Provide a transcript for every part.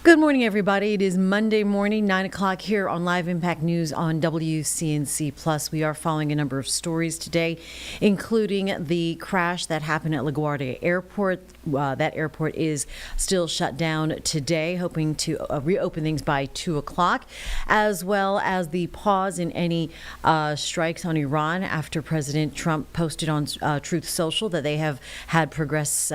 Good morning, everybody. It is Monday morning, 9 o'clock here on Live Impact News on WCNC Plus. We are following a number of stories today, including the crash that happened at LaGuardia Airport. That airport is still shut down today, hoping to reopen things by 2 o'clock, as well as the pause in any strikes on Iran after President Trump posted on Truth Social that they have had progress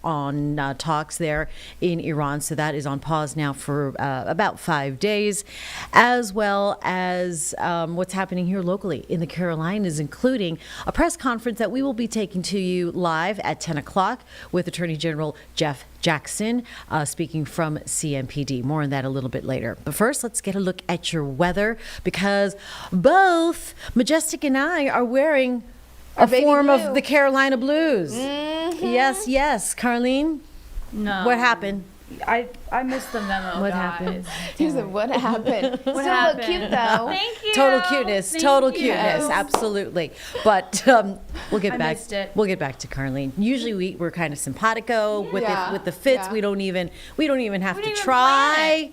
on talks there in Iran. So that is on pause now for about 5 days, as well as what's happening here locally in the Carolinas, including a press conference that we will be taking to you live at 10 o'clock with Attorney General Jeff Jackson speaking from CMPD. More on that a little bit later. But first, let's get a look at your weather, because both Majestic and I are wearing a form of the Carolina blues. Mm-hmm. Yes. Carlene? No. What happened? I missed the memo. What guys. happened? She said, what happened? What Still happened? look cute though. Thank you. Total cuteness. Thank Total you. cuteness. Absolutely. But we'll get I back. missed it. We'll get back to Carlene. Usually we're kind of simpatico Yeah. with the fits. Yeah. We don't even have We to didn't even try.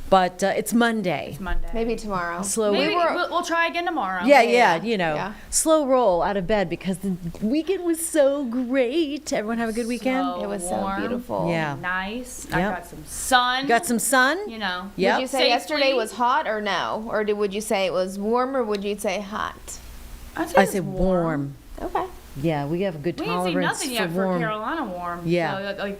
But it's Monday. It's Monday. Maybe tomorrow. Slowly. We'll try again tomorrow. Yeah, Yeah. yeah. Slow roll out of bed because the weekend was so great. Everyone have a good weekend? So It was warm, so beautiful. Yeah. Nice. Yep. I got some sun. Got some sun? You know. Yep. Would you say Safely. yesterday was hot or no? Or would you say it was warm or would you say hot? I say warm. Okay. Yeah, we have a good We ain't seen tolerance nothing for yet for warm. Carolina warm. Yeah. So,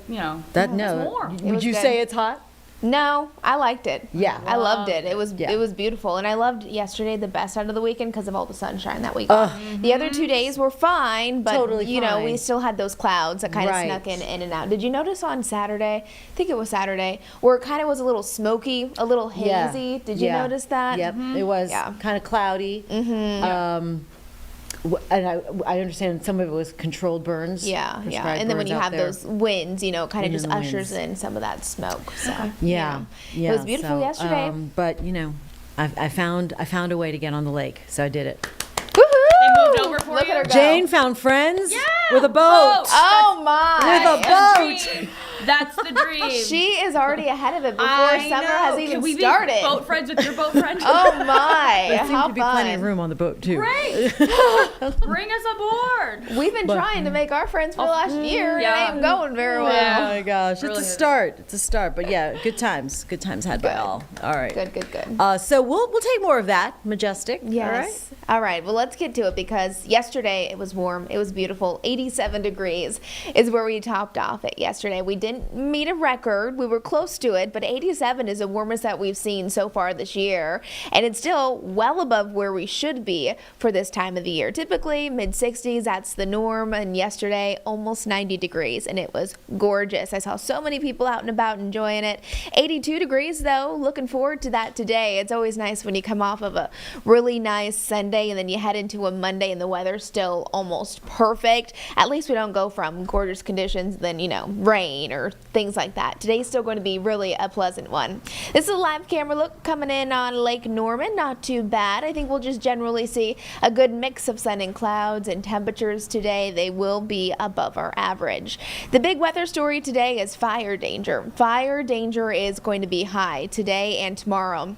That it's no. warm. Would was you good. say it's hot? No, I liked it. Yeah. I loved it. It was Yeah. it was beautiful, and I loved yesterday the best out of the weekend because of all the sunshine that we got. The other 2 days were fine, but Totally you know fine. we still had those clouds that kind of Right. snuck in and out. Did you notice on Saturday? I think it was Saturday, where it kind of was a little smoky, a little Yeah. hazy. Did you Yeah. notice that? Yep, it was Yeah. kind of cloudy. And I understand some of it was controlled burns. Yeah, yeah. prescribed And then when burns you out have there. those winds, you know, kind of Wind just and the ushers winds. in some of that smoke. So Yeah. It was beautiful yesterday. But I found a way to get on the lake, so I did it. Woohoo! They moved over for Look you? at her go. Jane found friends Yeah, with a boat. boat. Oh my! With a That's the boat. dream. That's the dream. She is already ahead of it before I summer know. has Can even we started. Be boat friends with your boat friend? Oh my! There seemed How to be fun! plenty of room on the boat too. Great. Bring us aboard. We've been trying to make our friends for the last year, yeah. and it ain't going very Oh well. my gosh, Really it's a is. start. It's a start, but yeah, good times. Good times had by Good. all. All right. Good. So we'll take more of that, Majestic. Yes. All right. Well, let's get to it because yesterday it was warm. It was beautiful. 87 degrees is where we topped off at yesterday. We didn't meet a record. We were close to it, but 87 is the warmest that we've seen so far this year. And it's still well above where we should be for this time of the year. Typically mid 60s, that's the norm. And yesterday, almost 90 degrees, and it was gorgeous. I saw so many people out and about enjoying it. 82 degrees though. Looking forward to that today. It's always nice when you come off of a really nice Sunday and then you head into a Monday and the weather's still almost perfect. At least we don't go from gorgeous conditions then, rain or things like that. Today's still going to be really a pleasant one. This is a live camera look coming in on Lake Norman. Not too bad. I think we'll just generally see a good mix of sun and clouds, and temperatures today, they will be above our average. The big weather story today is fire danger. Fire danger is going to be high today and tomorrow.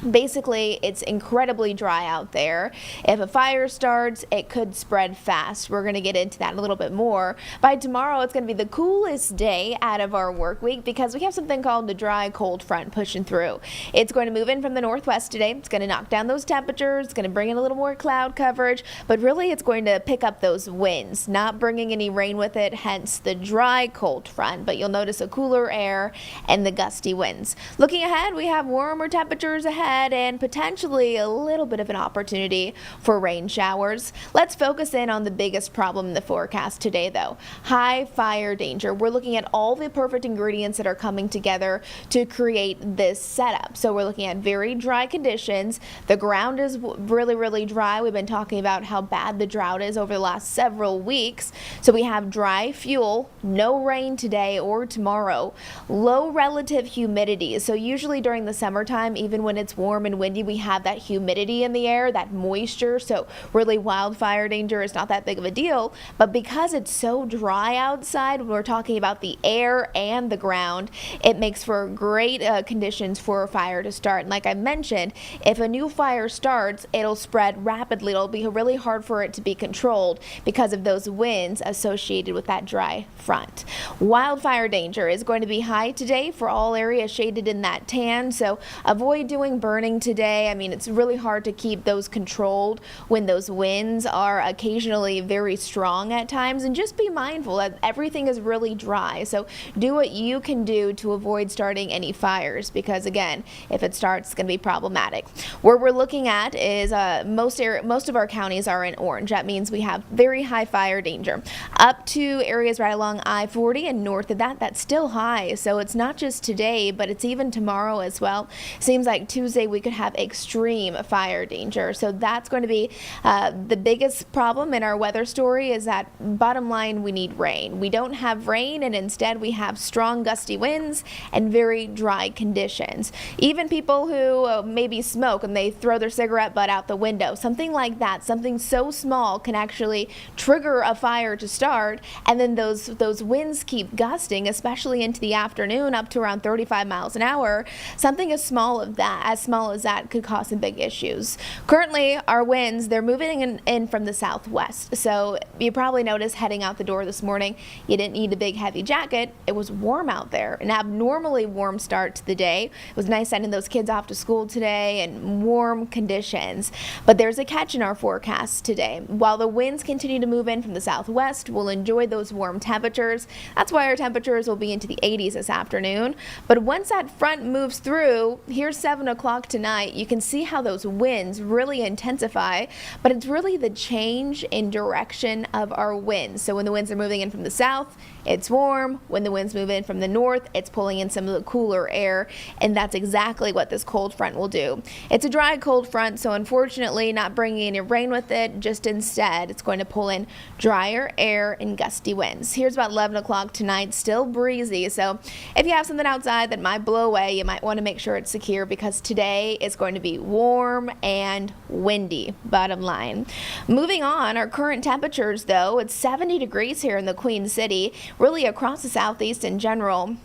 Basically, it's incredibly dry out there. If a fire starts, it could spread fast. We're going to get into that a little bit more. By tomorrow, it's going to be the coolest day out of our work week because we have something called the dry cold front pushing through. It's going to move in from the northwest today. It's going to knock down those temperatures. It's going to bring in a little more cloud coverage, but really it's going to pick up those winds, not bringing any rain with it, hence the dry cold front. But you'll notice a cooler air and the gusty winds. Looking ahead, we have warmer temperatures ahead and potentially a little bit of an opportunity for rain showers. Let's focus in on the biggest problem in the forecast today though. High fire danger. We're looking at all the perfect ingredients that are coming together to create this setup. So we're looking at very dry conditions. The ground is really dry. We've been talking about how bad the drought is over the last several weeks. So we have dry fuel, no rain today or tomorrow, low relative humidity. So usually during the summertime, even when it's warm and windy, we have that humidity in the air, that moisture. So really wildfire danger is not that big of a deal. But because it's so dry outside, when we're talking about the air and the ground, it makes for great conditions for a fire to start. And like I mentioned, if a new fire starts, it'll spread rapidly. It'll be really hard for it to be controlled because of those winds associated with that dry front. Wildfire danger is going to be high today for all areas shaded in that tan, so avoid doing burning today. I mean, it's really hard to keep those controlled when those winds are occasionally very strong at times, and just be mindful that everything is really dry. So do what you can do to avoid starting any fires, because again, if it starts, it's going to be problematic. Where we're looking at is most of our counties are in orange. That means we have very high fire danger. Up to areas right along I-40 and north of that, that's still high. So it's not just today, but it's even tomorrow as well. Seems like Tuesday we could have extreme fire danger. So that's going to be the biggest problem in our weather story, is that bottom line, we need rain. We don't have rain, and instead we have strong gusty winds and very dry conditions. Even people who maybe smoke and they throw their cigarette butt out the window, something like that, something so small can actually trigger a fire to start, and then those winds keep gusting, especially into the afternoon, up to around 35 miles an hour. Something as small as that could cause some big issues. Currently, our winds, they're moving in from the southwest. So you probably noticed heading out the door this morning, you didn't need a big heavy jacket. It was warm out there, an abnormally warm start to the day. It was nice sending those kids off to school today and warm conditions. But there's a catch in our forecast today. While the winds continue to move in from the southwest, we'll enjoy those warm temperatures. That's why our temperatures will be into the 80s this afternoon. But once that front moves through, here's 7 o'clock tonight, you can see how those winds really intensify, but it's really the change in direction of our winds. So when the winds are moving in from the south, it's warm. When the winds move in from the north, it's pulling in some of the cooler air, and that's exactly what this cold front will do. It's a dry cold front, so unfortunately not bringing any rain with it, just instead it's going to pull in drier air and gusty winds. Here's about 11 o'clock tonight, still breezy, so if you have something outside that might blow away, you might want to make sure it's secure, because today is going to be warm and windy, bottom line. Moving on, our current temperatures though, it's 70 degrees here in the Queen City, really across the southeast in general.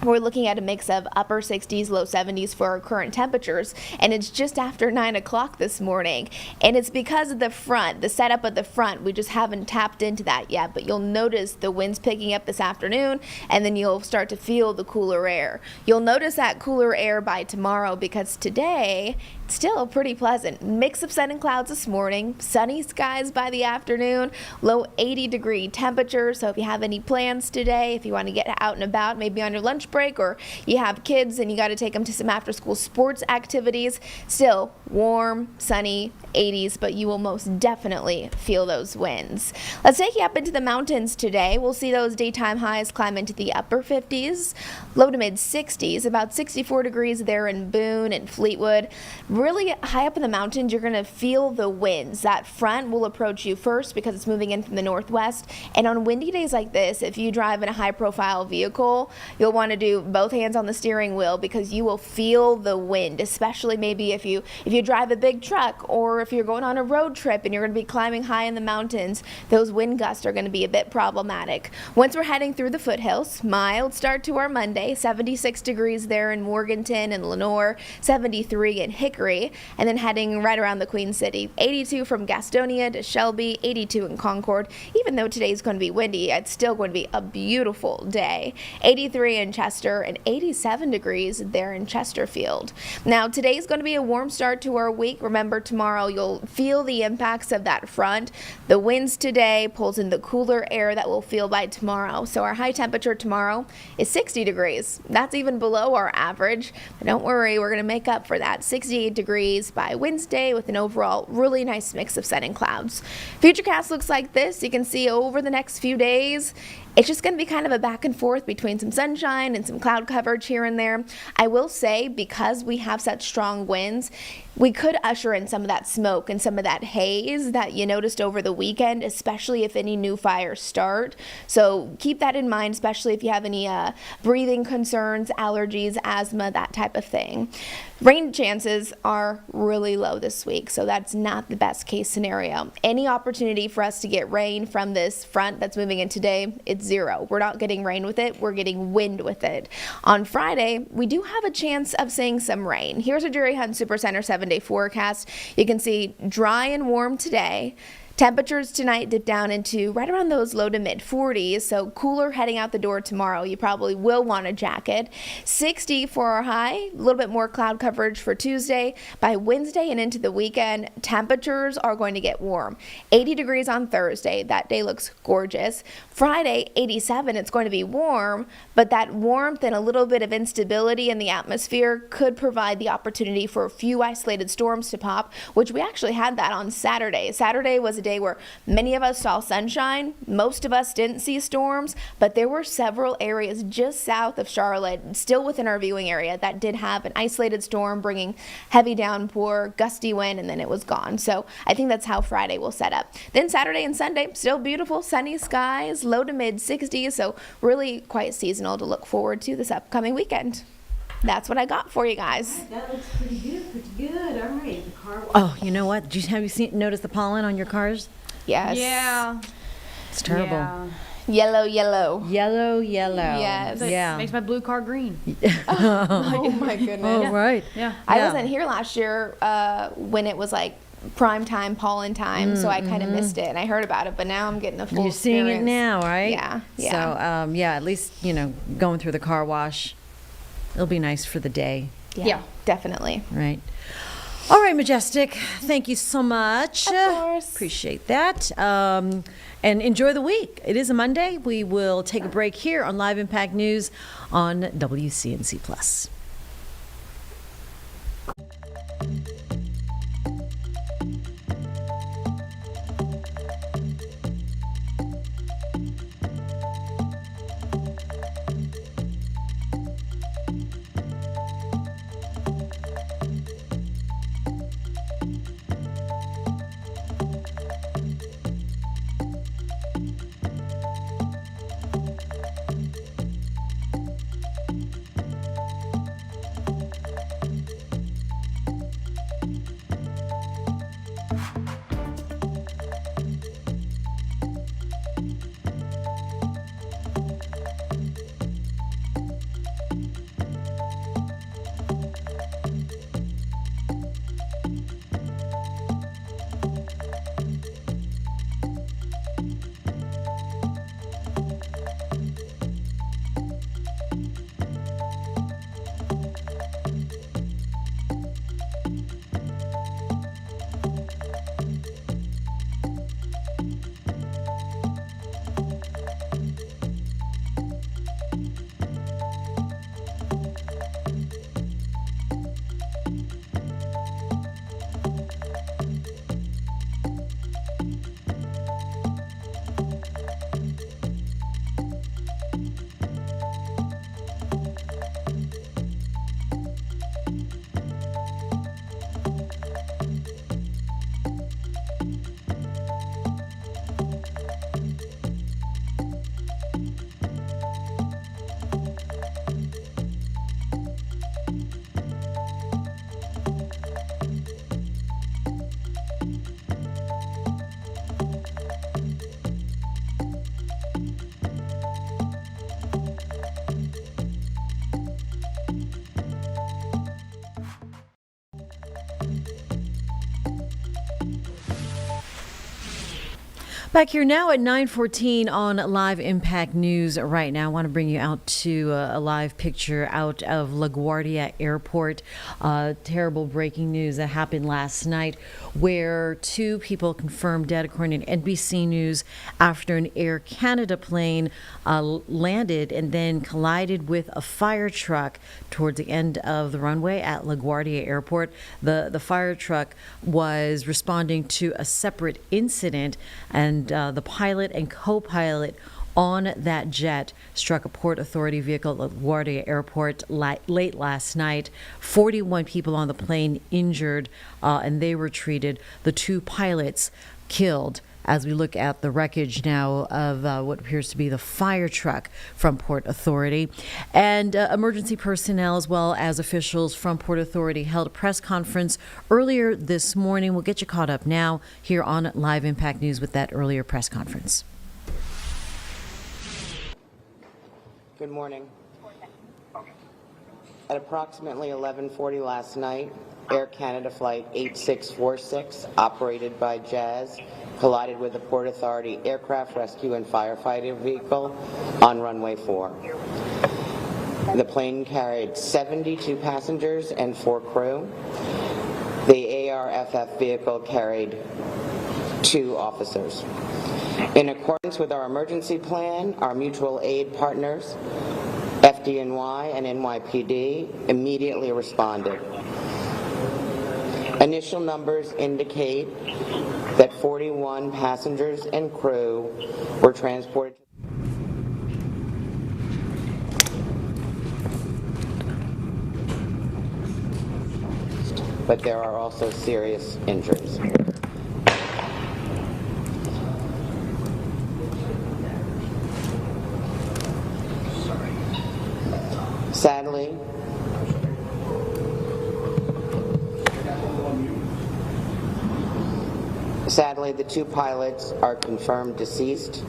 We're looking at a mix of upper 60s, low 70s for our current temperatures, and it's just after 9 o'clock this morning. And it's because of the front, the setup of the front. We just haven't tapped into that yet, but you'll notice the winds picking up this afternoon, and then you'll start to feel the cooler air. You'll notice that cooler air by tomorrow, because today it's still pretty pleasant. Mix of sun and clouds this morning, sunny skies by the afternoon, low 80-degree temperature. So if you have any plans today, if you want to get out and about, maybe on your lunch break, or you have kids and you got to take them to some after-school sports activities, still warm, sunny, 80s, but you will most definitely feel those winds. Let's take you up into the mountains today. We'll see those daytime highs climb into the upper 50s, low to mid 60s, about 64 degrees there in Boone and Fleetwood. Really high up in the mountains, you're going to feel the winds. That front will approach you first because it's moving in from the northwest. And on windy days like this, if you drive in a high-profile vehicle, you'll want to do both hands on the steering wheel, because you will feel the wind, especially maybe if you drive a big truck, or if you're going on a road trip and you're going to be climbing high in the mountains. Those wind gusts are going to be a bit problematic. Once we're heading through the foothills, mild start to our Monday, 76 degrees there in Morganton and Lenore, 73 in Hickory, and then heading right around the Queen City, 82 from Gastonia to Shelby, 82 in Concord. Even though today's going to be windy, it's still going to be a beautiful day. 83 in Chester and 87 degrees there in Chesterfield. Now today's going to be a warm start to our week. Remember, tomorrow you'll feel the impacts of that front. The winds today pulls in the cooler air that we'll feel by tomorrow. So our high temperature tomorrow is 60 degrees. That's even below our average. But don't worry, we're going to make up for that. 68 degrees by Wednesday with an overall really nice mix of sun and clouds. Futurecast looks like this. You can see over the next few days, it's just going to be kind of a back and forth between some sunshine and some cloud coverage here and there. I will say, because we have such strong winds, we could usher in some of that smoke and some of that haze that you noticed over the weekend, especially if any new fires start. So keep that in mind, especially if you have any breathing concerns, allergies, asthma, that type of thing. Rain chances are really low this week, so that's not the best case scenario. Any opportunity for us to get rain from this front that's moving in today, it's zero. We're not getting rain with it, we're getting wind with it. On Friday, we do have a chance of seeing some rain. Here's a Jerry Hunt Supercenter 7-day forecast. You can see dry and warm today. Temperatures tonight dip down into right around those low to mid 40s, so cooler heading out the door tomorrow. You probably will want a jacket. 60 for our high, a little bit more cloud coverage for Tuesday. By Wednesday and into the weekend, temperatures are going to get warm. 80 degrees on Thursday. That day looks gorgeous. Friday, 87. It's going to be warm, but that warmth and a little bit of instability in the atmosphere could provide the opportunity for a few isolated storms to pop, which we actually had that on Saturday. Saturday was a day where many of us saw sunshine. Most of us didn't see storms, but there were several areas just south of Charlotte, still within our viewing area, that did have an isolated storm bringing heavy downpour, gusty wind, and then it was gone. So I think that's how Friday will set up. Then Saturday and Sunday, still beautiful, sunny skies, low to mid 60s, so really quite seasonal to look forward to this upcoming weekend. That's what I got for you guys. That looks pretty good. All right. The car. Oh, you know what? Have you noticed the pollen on your cars? Yes. Yeah. It's terrible. Yeah. Yellow. Yellow. Yes. Yeah. Makes my blue car green. Oh my goodness. Oh, right. Yeah. I wasn't here last year when it was like prime time, pollen time, so I kind of missed it, and I heard about it, but now I'm getting a full You're seeing it experience. now, right? Yeah. So, at least, going through the car wash, it'll be nice for the day, Yeah, definitely. right? All right, Majestic. Thank you so much. Of course. Appreciate that. And enjoy the week. It is a Monday. We will take a break here on Live Impact News on WCNC Plus. Back here now at 9:14 on Live Impact News right now. I want to bring you out to a live picture out of LaGuardia Airport. Terrible breaking news that happened last night where two people confirmed dead according to NBC News after an Air Canada plane landed and then collided with a fire truck towards the end of the runway at LaGuardia Airport. The fire truck was responding to a separate incident, and the pilot and co-pilot on that jet struck a Port Authority vehicle at LaGuardia Airport late last night. 41 people on the plane injured, and they were treated. The 2 pilots killed. As we look at the wreckage now of what appears to be the fire truck from Port Authority. And emergency personnel as well as officials from Port Authority held a press conference earlier this morning. We'll get you caught up now here on Live Impact News with that earlier press conference. Good morning. At approximately 11:40 last night, Air Canada Flight 8646, operated by Jazz, collided with a Port Authority aircraft rescue and firefighting vehicle on runway 4. The plane carried 72 passengers and 4 crew. The ARFF vehicle carried 2 officers. In accordance with our emergency plan, our mutual aid partners, FDNY and NYPD, immediately responded. Initial numbers indicate that 41 passengers and crew were transported. But there are also serious injuries. Sadly, the 2 pilots are confirmed deceased,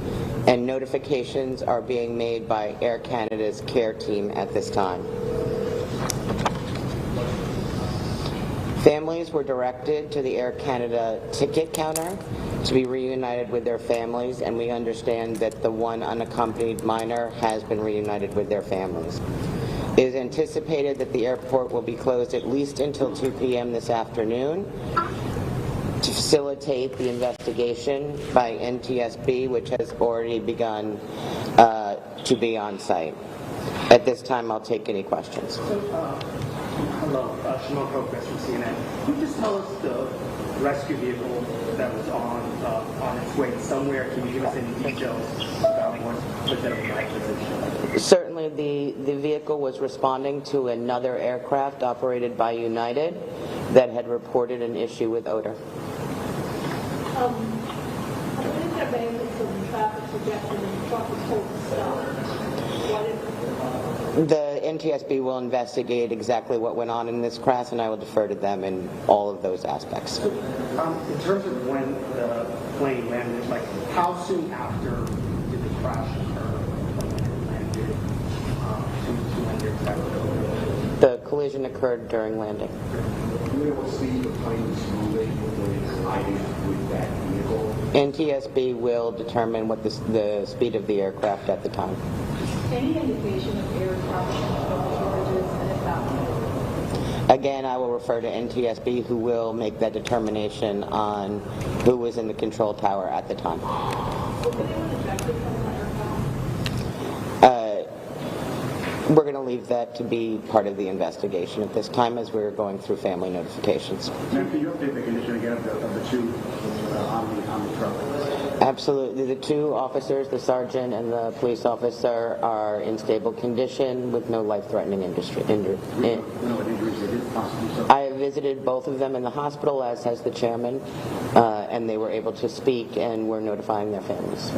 and notifications are being made by Air Canada's care team at this time. Families were directed to the Air Canada ticket counter to be reunited with their families, and we understand that the 1 unaccompanied minor has been reunited with their families. It is anticipated that the airport will be closed at least until 2 p.m. this afternoon to facilitate the investigation by NTSB, which has already begun to be on site. At this time, I'll take any questions. Hello, Shimon Progress from CNN. Can you just tell us the rescue vehicle that was on its way somewhere? Can you give us any details about what that was? Certainly, the vehicle was responding to another aircraft operated by United that had reported an issue with odor. I believe there may have been some traffic suggestion that the truck was told to stop. The NTSB will investigate exactly what went on in this crash, and I will defer to them in all of those aspects. In terms of when the plane landed, like how soon after did the crash occur when it landed to when the aircraft occurred? The collision occurred during landing. Do you know what speed the plane was moving when it collided with that vehicle? NTSB will determine what the speed of the aircraft at the time. Any indication of air traffic shortages and if that was? Again, I will refer to NTSB, who will make that determination on who was in the control tower at the time. We're going to leave that to be part of the investigation at this time as we're going through family notifications. Ma'am, can you update the condition again of the 2 on the truck? Absolutely. The 2 officers, the sergeant and the police officer, are in stable condition with no life-threatening injuries. I have visited both of them in the hospital, as has the chairman, and they were able to speak, and we're notifying their families.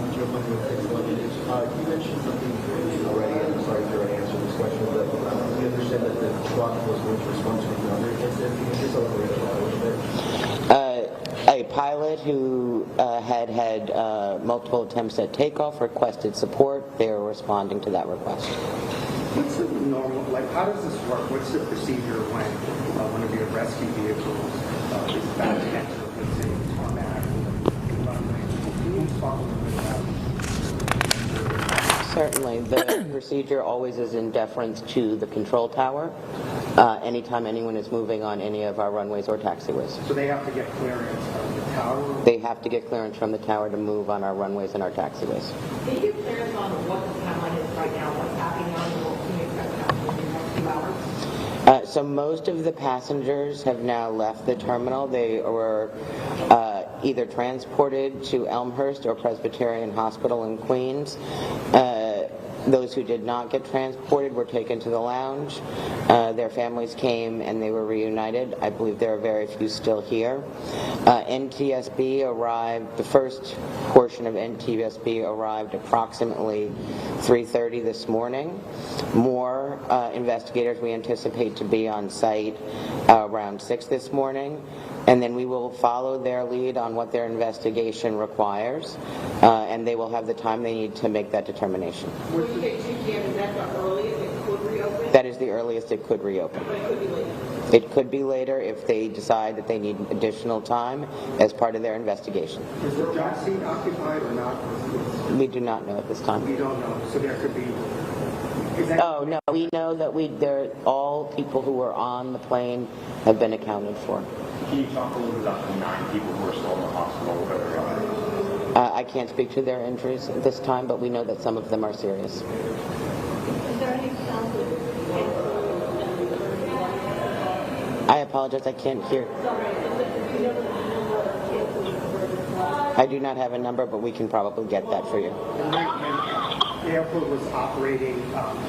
You mentioned something already, I'm sorry if you already answered this question, but we understand that the truck was going to respond to another incident. Can you just elaborate on that a little bit? A pilot who had multiple attempts at takeoff requested support. They are responding to that request. What's the normal, like how does this work? What's the procedure when one of your rescue vehicles is about to enter, let's say, tarmac runway? Can you talk a little bit about it? Certainly. The procedure always is in deference to the control tower anytime anyone is moving on any of our runways or taxiways. So they have to get clearance from the tower? They have to get clearance from the tower to move on our runways and our taxiways. Can you get clearance on what the timeline is right now, what's happening on the what can you expect to happen in the next 2 hours? So most of the passengers have now left the terminal. They were either transported to Elmhurst or Presbyterian Hospital in Queens. Those who did not get transported were taken to the lounge. Their families came and they were reunited. I believe there are very few still here. NTSB arrived, the first portion of NTSB arrived approximately 3:30 this morning. More investigators we anticipate to be on site around 6 this morning. And then we will follow their lead on what their investigation requires, and they will have the time they need to make that determination. When you say 2 p.m., is that the earliest it could reopen? That is the earliest it could reopen. But it could be later. It could be later if they decide that they need additional time as part of their investigation. Is the job seat occupied or not? We do not know at this time. We don't know, so there could be. Is that Oh, no, we know that all people who were on the plane have been accounted for. Can you talk a little bit about the 9 people who are still in the hospital? Where they are? I can't speak to their injuries at this time, but we know that some of them are serious. Is there any counseling? I apologize, I can't hear. I do not have a number, but we can probably get that for you. The airport was operating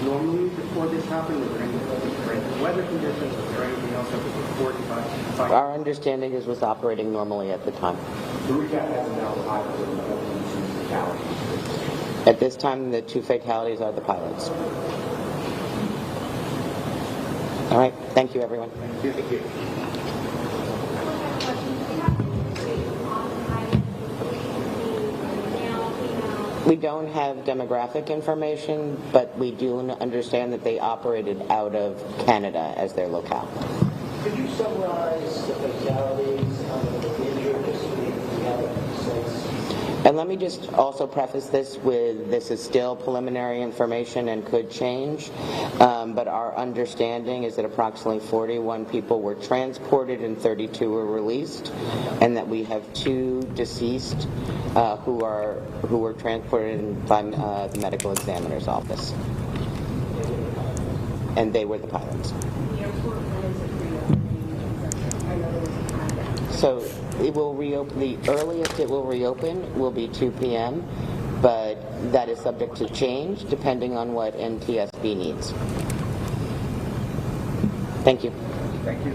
normally before this happened? Was there any weather conditions? Was there anything else that was reported by? Our understanding is it was operating normally at the time. The recap has now pilots and two fatalities. At this time, the 2 fatalities are the pilots. All right, thank you, everyone. Thank you. We don't have demographic information, but we do understand that they operated out of Canada as their locale. Could you summarize the fatalities, the injured, just so we have a sense? And let me just also preface this with this is still preliminary information and could change, but our understanding is that approximately 41 people were transported and 32 were released, and that we have 2 deceased who were transported by the medical examiner's office, and they were the pilots. So it will reopen. The earliest it will reopen will be 2 p.m., but that is subject to change depending on what NTSB needs. Thank you. Thank you.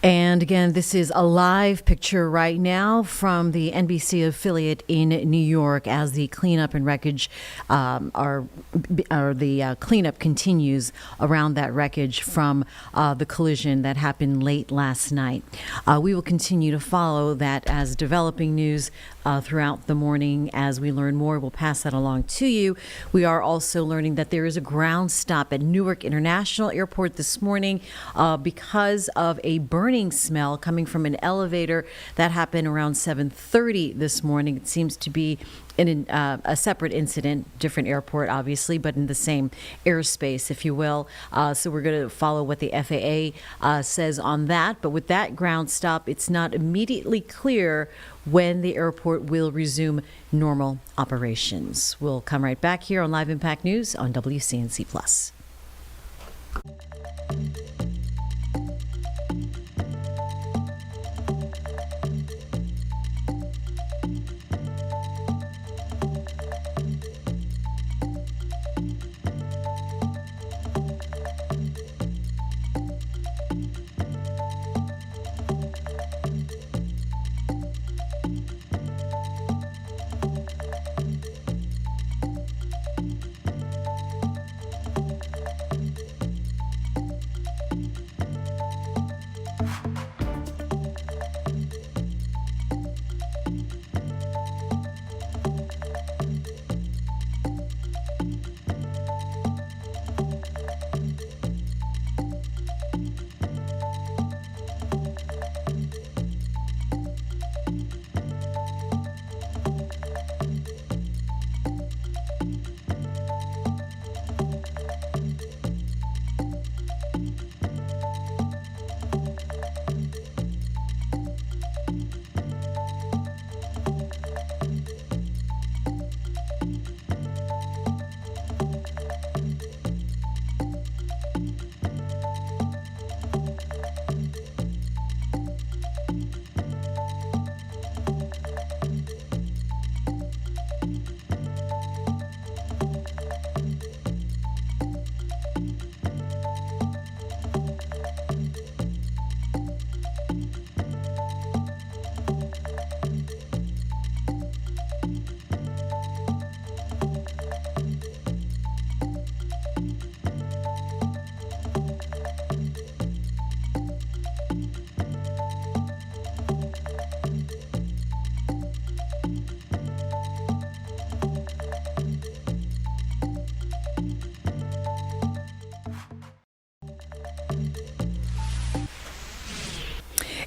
And again, this is a live picture right now from the NBC affiliate in New York as the cleanup and wreckage the cleanup continues around that wreckage from the collision that happened late last night. We will continue to follow that as developing news throughout the morning. As we learn more, we'll pass that along to you. We are also learning that there is a ground stop at Newark International Airport this morning because of a burning smell coming from an elevator that happened around 7:30 this morning. It seems to be in a separate incident, different airport, obviously, but in the same airspace, if you will. So we're going to follow what the FAA says on that. But with that ground stop, it's not immediately clear when the airport will resume normal operations. We'll come right back here on Live Impact News on WCNC Plus.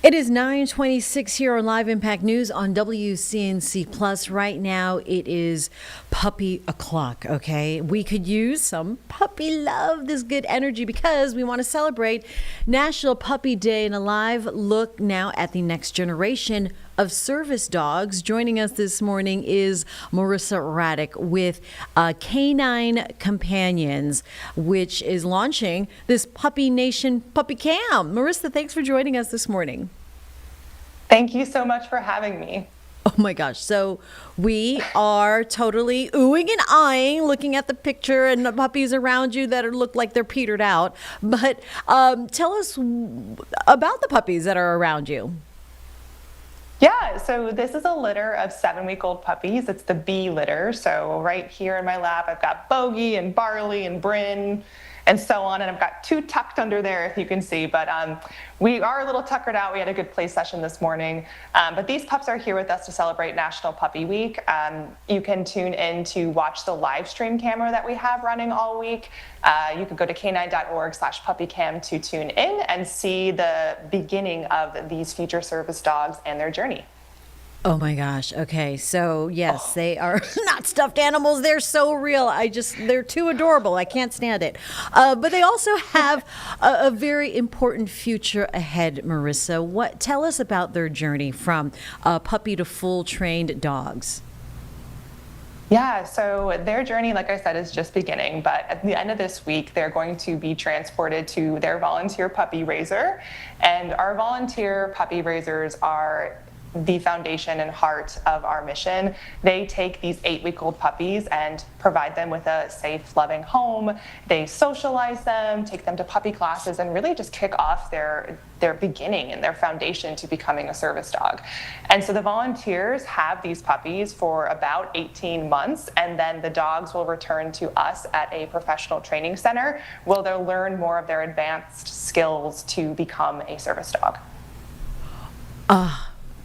It is 9:26 here on Live Impact News on WCNC Plus. Right now, it is puppy o'clock, okay? We could use some puppy love, this good energy, because we want to celebrate National Puppy Day and a live look now at the next generation of service dogs. Joining us this morning is Marissa Raddick with Canine Companions, which is launching this Puppy Nation Puppy Cam. Marissa, thanks for joining us this morning. Thank you so much for having me. Oh my gosh. So we are totally oohing and eyeing, looking at the picture and the puppies around you that look like they're petered out. But tell us about the puppies that are around you. Yeah, so this is a litter of 7-week-old puppies. It's the B litter. So right here in my lap, I've got Bogey and Barley and Bryn and so on. And I've got 2 tucked under there, if you can see. But we are a little tuckered out. We had a good play session this morning. But these pups are here with us to celebrate National Puppy Week. You can tune in to watch the live stream camera that we have running all week. You could go to canine.org/puppycam to tune in and see the beginning of these future service dogs and their journey. Oh my gosh. Okay. So yes, they are not stuffed animals. They're so real. They're too adorable. I can't stand it. But they also have a very important future ahead, Marissa. Tell us about their journey from puppy to full trained dogs. Yeah, so their journey, like I said, is just beginning. But at the end of this week, they're going to be transported to their volunteer puppy raiser. And our volunteer puppy raisers are the foundation and heart of our mission. They take these 8-week-old puppies and provide them with a safe, loving home. They socialize them, take them to puppy classes, and really just kick off their beginning and their foundation to becoming a service dog. And so the volunteers have these puppies for about 18 months, and then the dogs will return to us at a professional training center where they'll learn more of their advanced skills to become a service dog.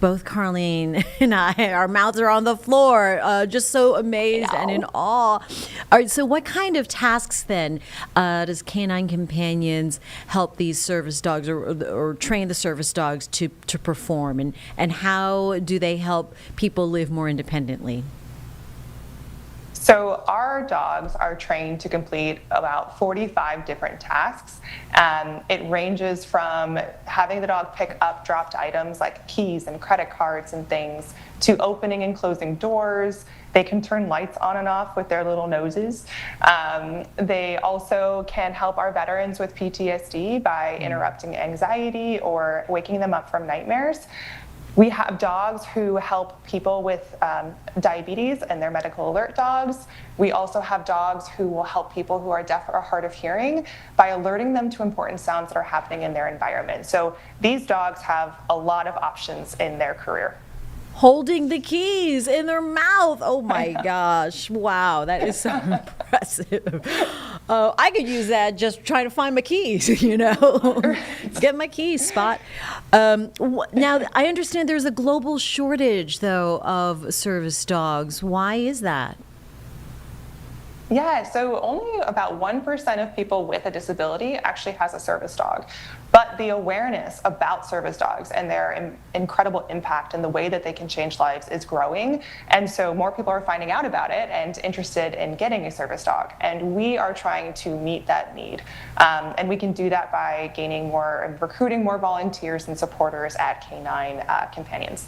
Both Carlene and I, our mouths are on the floor, just so amazed and in awe. All right, so what kind of tasks then does Canine Companions help these service dogs or train the service dogs to perform? And how do they help people live more independently? So our dogs are trained to complete about 45 different tasks. It ranges from having the dog pick up dropped items like keys and credit cards and things to opening and closing doors. They can turn lights on and off with their little noses. They also can help our veterans with PTSD by interrupting anxiety or waking them up from nightmares. We have dogs who help people with diabetes, and they're medical alert dogs. We also have dogs who will help people who are deaf or hard of hearing by alerting them to important sounds that are happening in their environment. So these dogs have a lot of options in their career. Holding the keys in their mouth. Oh my gosh. Wow, that is so impressive. I could use that just trying to find my keys, Get my keys, Spot. Now, I understand there's a global shortage, though, of service dogs. Why is that? Yeah, so only about 1% of people with a disability actually has a service dog. But the awareness about service dogs and their incredible impact and the way that they can change lives is growing. And so more people are finding out about it and interested in getting a service dog. And we are trying to meet that need. And we can do that by recruiting more volunteers and supporters at Canine Companions.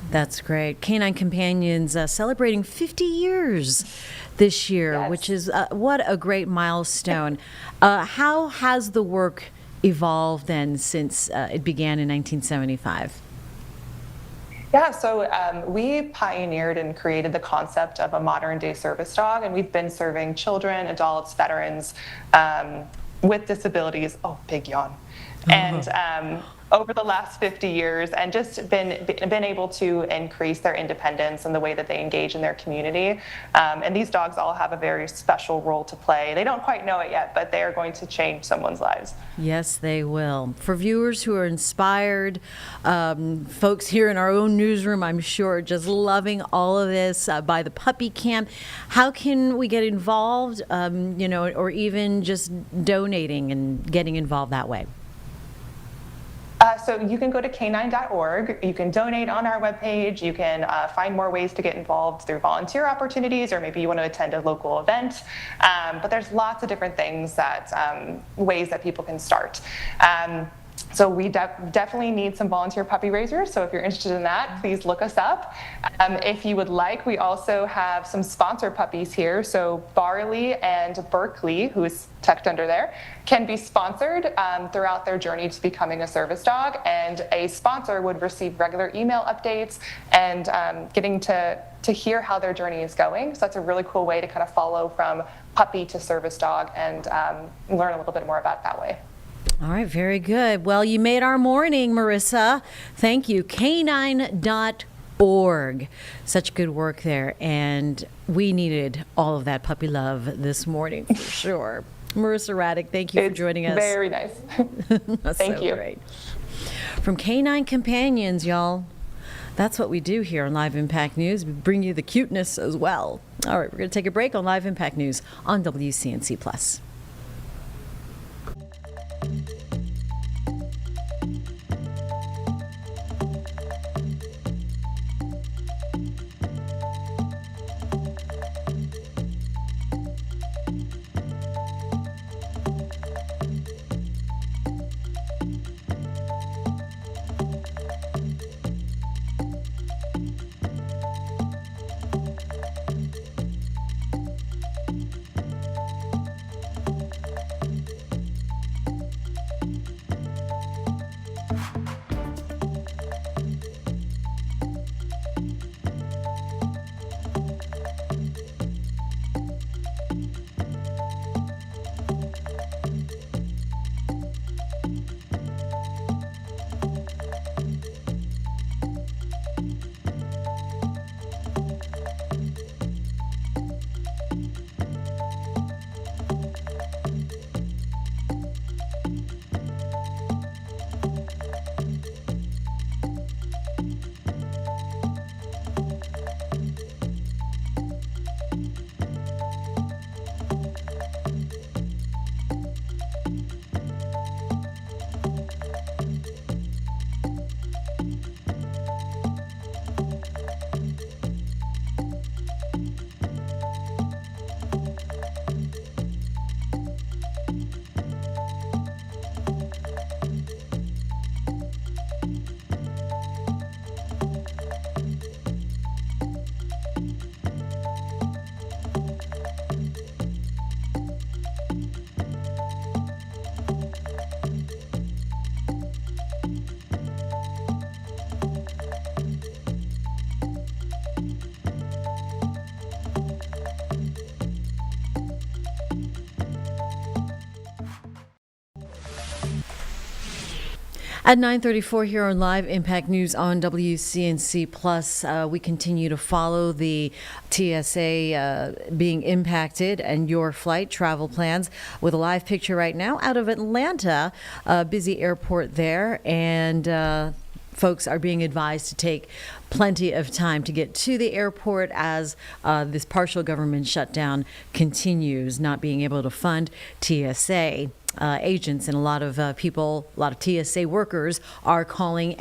That's great. Canine Companions celebrating 50 years this year, Yes. Which is what a great milestone. How has the work evolved then since it began in 1975? Yeah, so we pioneered and created the concept of a modern day service dog, and we've been serving children, adults, veterans with disabilities. Oh, big yawn. And over the last 50 years, and just been able to increase their independence and the way that they engage in their community. And these dogs all have a very special role to play. They don't quite know it yet, but they are going to change someone's lives. Yes, they will. For viewers who are inspired, folks here in our own newsroom, I'm sure, just loving all of this by the puppy camp. How can we get involved, or even just donating and getting involved that way? So you can go to canine.org. You can donate on our webpage. You can find more ways to get involved through volunteer opportunities, or maybe you want to attend a local event. But there's lots of different things that ways that people can start. So we definitely need some volunteer puppy raisers. So if you're interested in that, please look us up. If you would like, we also have some sponsor puppies here. So Barley and Berkeley, who is tucked under there, can be sponsored throughout their journey to becoming a service dog. And a sponsor would receive regular email updates and getting to hear how their journey is going. So that's a really cool way to kind of follow from puppy to service dog and learn a little bit more about it that way. All right, very good. Well, you made our morning, Marissa. Thank you. Canine.org. Such good work there. And we needed all of that puppy love this morning for sure. Marissa Raddick, thank you for joining us. Very nice. Thank you. Great. From Canine Companions, y'all. That's what we do here on Live Impact News. We bring you the cuteness as well. All right, we're going to take a break on Live Impact News on WCNC Plus. At 9:34 here on Live Impact News on WCNC Plus, we continue to follow the TSA being impacted and your flight travel plans with a live picture right now out of Atlanta, busy airport there, and folks are being advised to take plenty of time to get to the airport as this partial government shutdown continues, not being able to fund TSA. Agents and a lot of people, a lot of TSA workers are calling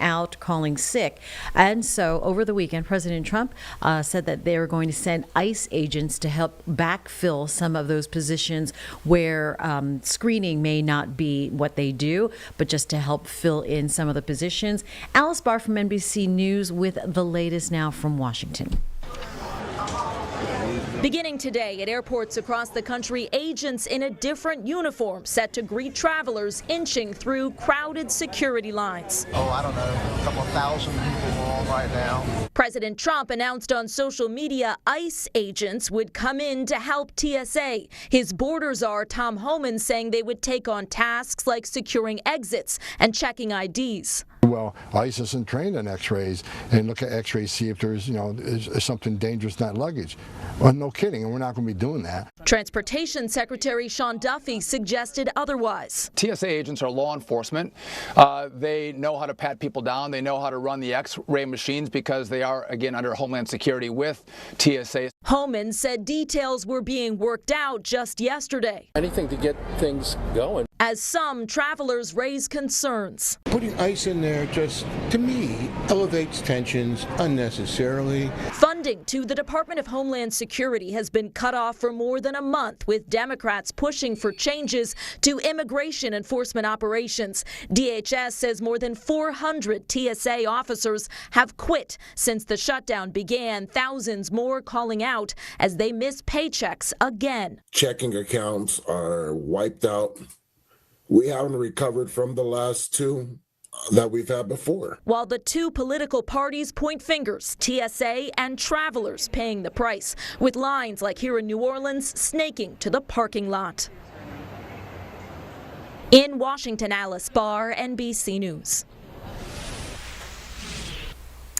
sick. And so over the weekend, President Trump said that they were going to send ICE agents to help backfill some of those positions where screening may not be what they do, but just to help fill in some of the positions. Alice Barr from NBC News with the latest now from Washington. Beginning today at airports across the country, agents in a different uniform set to greet travelers inching through crowded security lines. I don't know, a couple of thousand people on right now. President Trump announced on social media ICE agents would come in to help TSA. His border czar, Tom Homan, saying they would take on tasks like securing exits and checking IDs. Well, ICE isn't trained on x-rays and look at x-rays, see if there's, is something dangerous, not luggage. Well, no kidding, and we're not going to be doing that. Transportation Secretary Sean Duffy suggested otherwise. TSA agents are law enforcement. They know how to pat people down. They know how to run the x-ray machines because they are, again, under Homeland Security with TSA. Homan said details were being worked out just yesterday. Anything to get things going. As some travelers raise concerns. Putting ice in there just, to me, elevates tensions unnecessarily. Funding to the Department of Homeland Security has been cut off for more than a month, with Democrats pushing for changes to immigration enforcement operations. DHS says more than 400 TSA officers have quit since the shutdown began. Thousands more calling out as they miss paychecks again. Checking accounts are wiped out. We haven't recovered from the last two that we've had before. While the two political parties point fingers, TSA and travelers paying the price, with lines like here in New Orleans snaking to the parking lot. In Washington, Alice Barr, NBC News.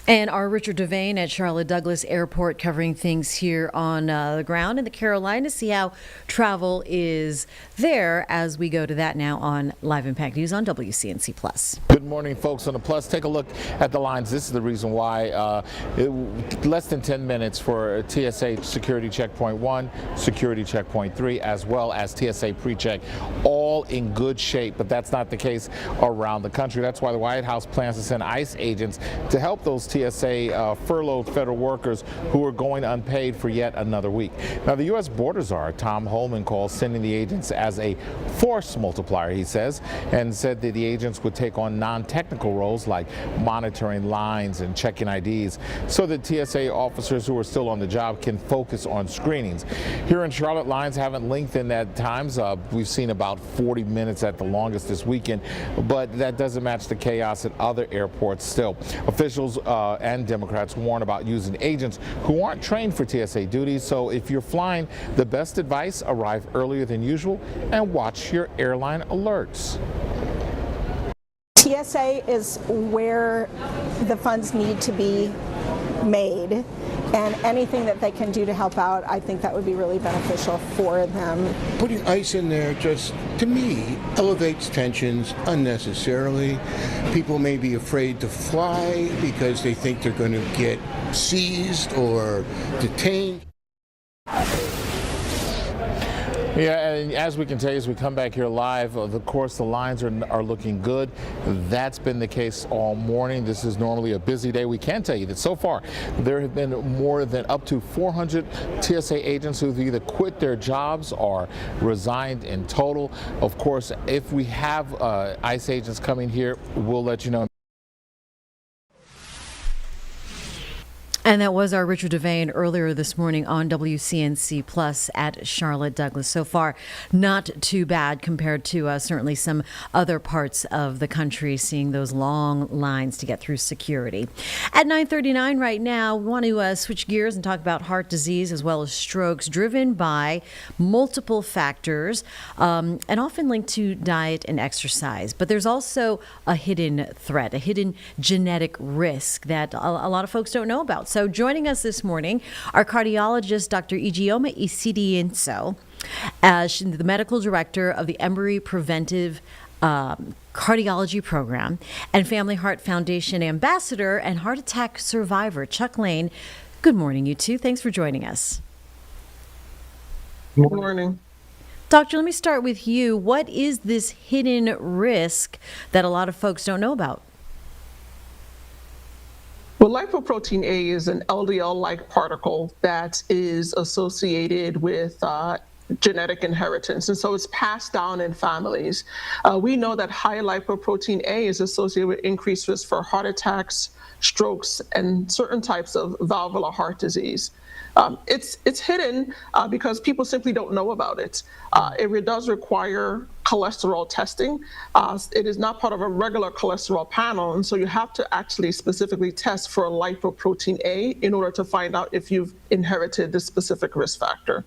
And our Richard Devane at Charlotte Douglas Airport covering things here on the ground in the Carolinas. See how travel is there as we go to that now on Live Impact News on WCNC Plus. Good morning, folks on the Plus. Take a look at the lines. This is the reason why less than 10 minutes for TSA Security Checkpoint 1, Security Checkpoint 3, as well as TSA PreCheck, all in good shape. But that's not the case around the country. That's why the White House plans to send ICE agents to help those TSA furloughed federal workers who are going unpaid for yet another week. Now, the U.S. Border Czar, Tom Holman, calls sending the agents as a force multiplier, he says, and said that the agents would take on non-technical roles like monitoring lines and checking IDs so that TSA officers who are still on the job can focus on screenings. Here in Charlotte, lines haven't lengthened at times. We've seen about 40 minutes at the longest this weekend, but that doesn't match the chaos at other airports still. Officials and Democrats warn about using agents who aren't trained for TSA duties. So if you're flying, the best advice: arrive earlier than usual and watch your airline alerts. TSA is where the funds need to be made, and anything that they can do to help out, I think that would be really beneficial for them. Putting ice in there just, to me, elevates tensions unnecessarily. People may be afraid to fly because they think they're going to get seized or detained. Yeah, and as we can tell you, as we come back here live, of course, the lines are looking good. That's been the case all morning. This is normally a busy day. We can tell you that so far there have been more than up to 400 TSA agents who've either quit their jobs or resigned in total. Of course, if we have ICE agents coming here, we'll let you know. And that was our Richard Devane earlier this morning on WCNC Plus at Charlotte Douglas. So far, not too bad compared to certainly some other parts of the country, seeing those long lines to get through security. At 9:39 right now, we want to switch gears and talk about heart disease as well as strokes driven by multiple factors and often linked to diet and exercise. But there's also a hidden threat, a hidden genetic risk that a lot of folks don't know about. So joining us this morning, our cardiologist, Dr. Ijeoma Isidienso, she's the medical director of the Emory Preventive Cardiology Program and Family Heart Foundation ambassador and heart attack survivor, Chuck Lane. Good morning, you two. Thanks for joining us. Good morning. Doctor, let me start with you. What is this hidden risk that a lot of folks don't know about? Well, lipoprotein A is an LDL-like particle that is associated with genetic inheritance, and so it's passed down in families. We know that high lipoprotein A is associated with increased risk for heart attacks, strokes, and certain types of valvular heart disease. It's hidden because people simply don't know about it. It does require cholesterol testing. It is not part of a regular cholesterol panel, and so you have to actually specifically test for lipoprotein A in order to find out if you've inherited this specific risk factor.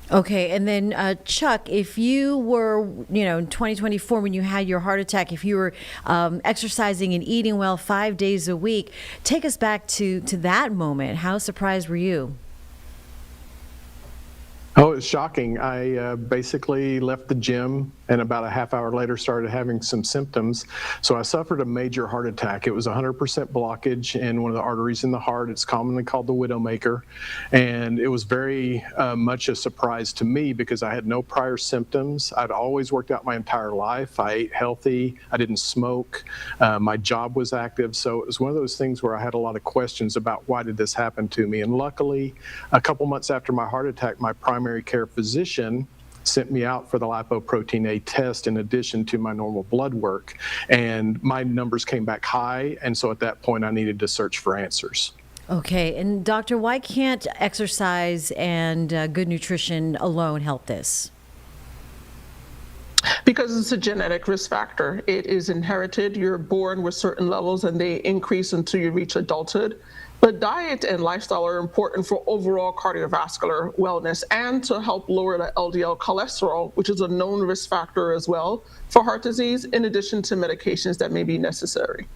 Okay, and then Chuck, if you were, in 2024 when you had your heart attack, if you were exercising and eating well 5 days a week, take us back to that moment. How surprised were you? Oh, it's shocking. I basically left the gym and about a half hour later started having some symptoms. So I suffered a major heart attack. It was 100% blockage in one of the arteries in the heart. It's commonly called the widowmaker. And it was very much a surprise to me because I had no prior symptoms. I'd always worked out my entire life. I ate healthy. I didn't smoke. My job was active. So it was one of those things where I had a lot of questions about why did this happen to me. And luckily, a couple months after my heart attack, my primary care physician sent me out for the lipoprotein A test in addition to my normal blood work. And my numbers came back high. And so at that point, I needed to search for answers. Okay. And doctor, why can't exercise and good nutrition alone help this? Because it's a genetic risk factor. It is inherited. You're born with certain levels and they increase until you reach adulthood. But diet and lifestyle are important for overall cardiovascular wellness and to help lower the LDL cholesterol, which is a known risk factor as well for heart disease, in addition to medications that may be necessary.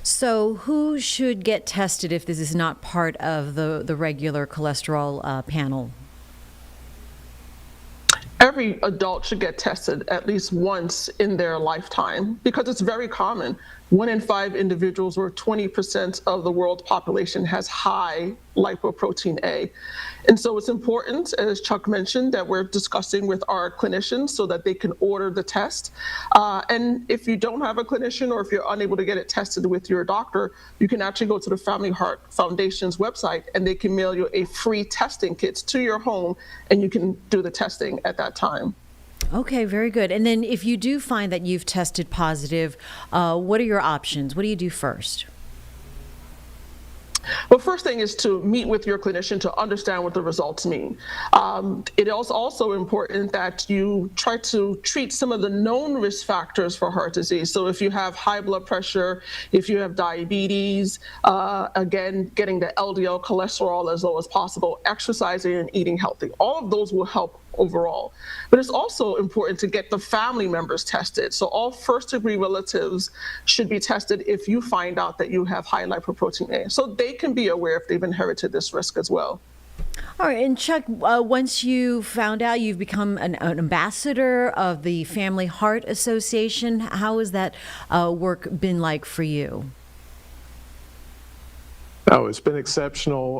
So who should get tested if this is not part of the regular cholesterol panel? Every adult should get tested at least once in their lifetime because it's very common. 1 in 5 individuals, or 20% of the world population, has high lipoprotein A. And so it's important, as Chuck mentioned, that we're discussing with our clinicians so that they can order the test. And if you don't have a clinician or if you're unable to get it tested with your doctor, you can actually go to the Family Heart Foundation's website and they can mail you a free testing kit to your home and you can do the testing at that time. Okay, very good. And then if you do find that you've tested positive, what are your options? What do you do first? Well, first thing is to meet with your clinician to understand what the results mean. It is also important that you try to treat some of the known risk factors for heart disease. So if you have high blood pressure, if you have diabetes, again, getting the LDL cholesterol as low as possible, exercising and eating healthy. All of those will help overall. But it's also important to get the family members tested. So all first-degree relatives should be tested if you find out that you have high lipoprotein A. So they can be aware if they've inherited this risk as well. All right. And Chuck, once you found out, you've become an ambassador of the Family Heart Association. How has that work been like for you? Oh, it's been exceptional.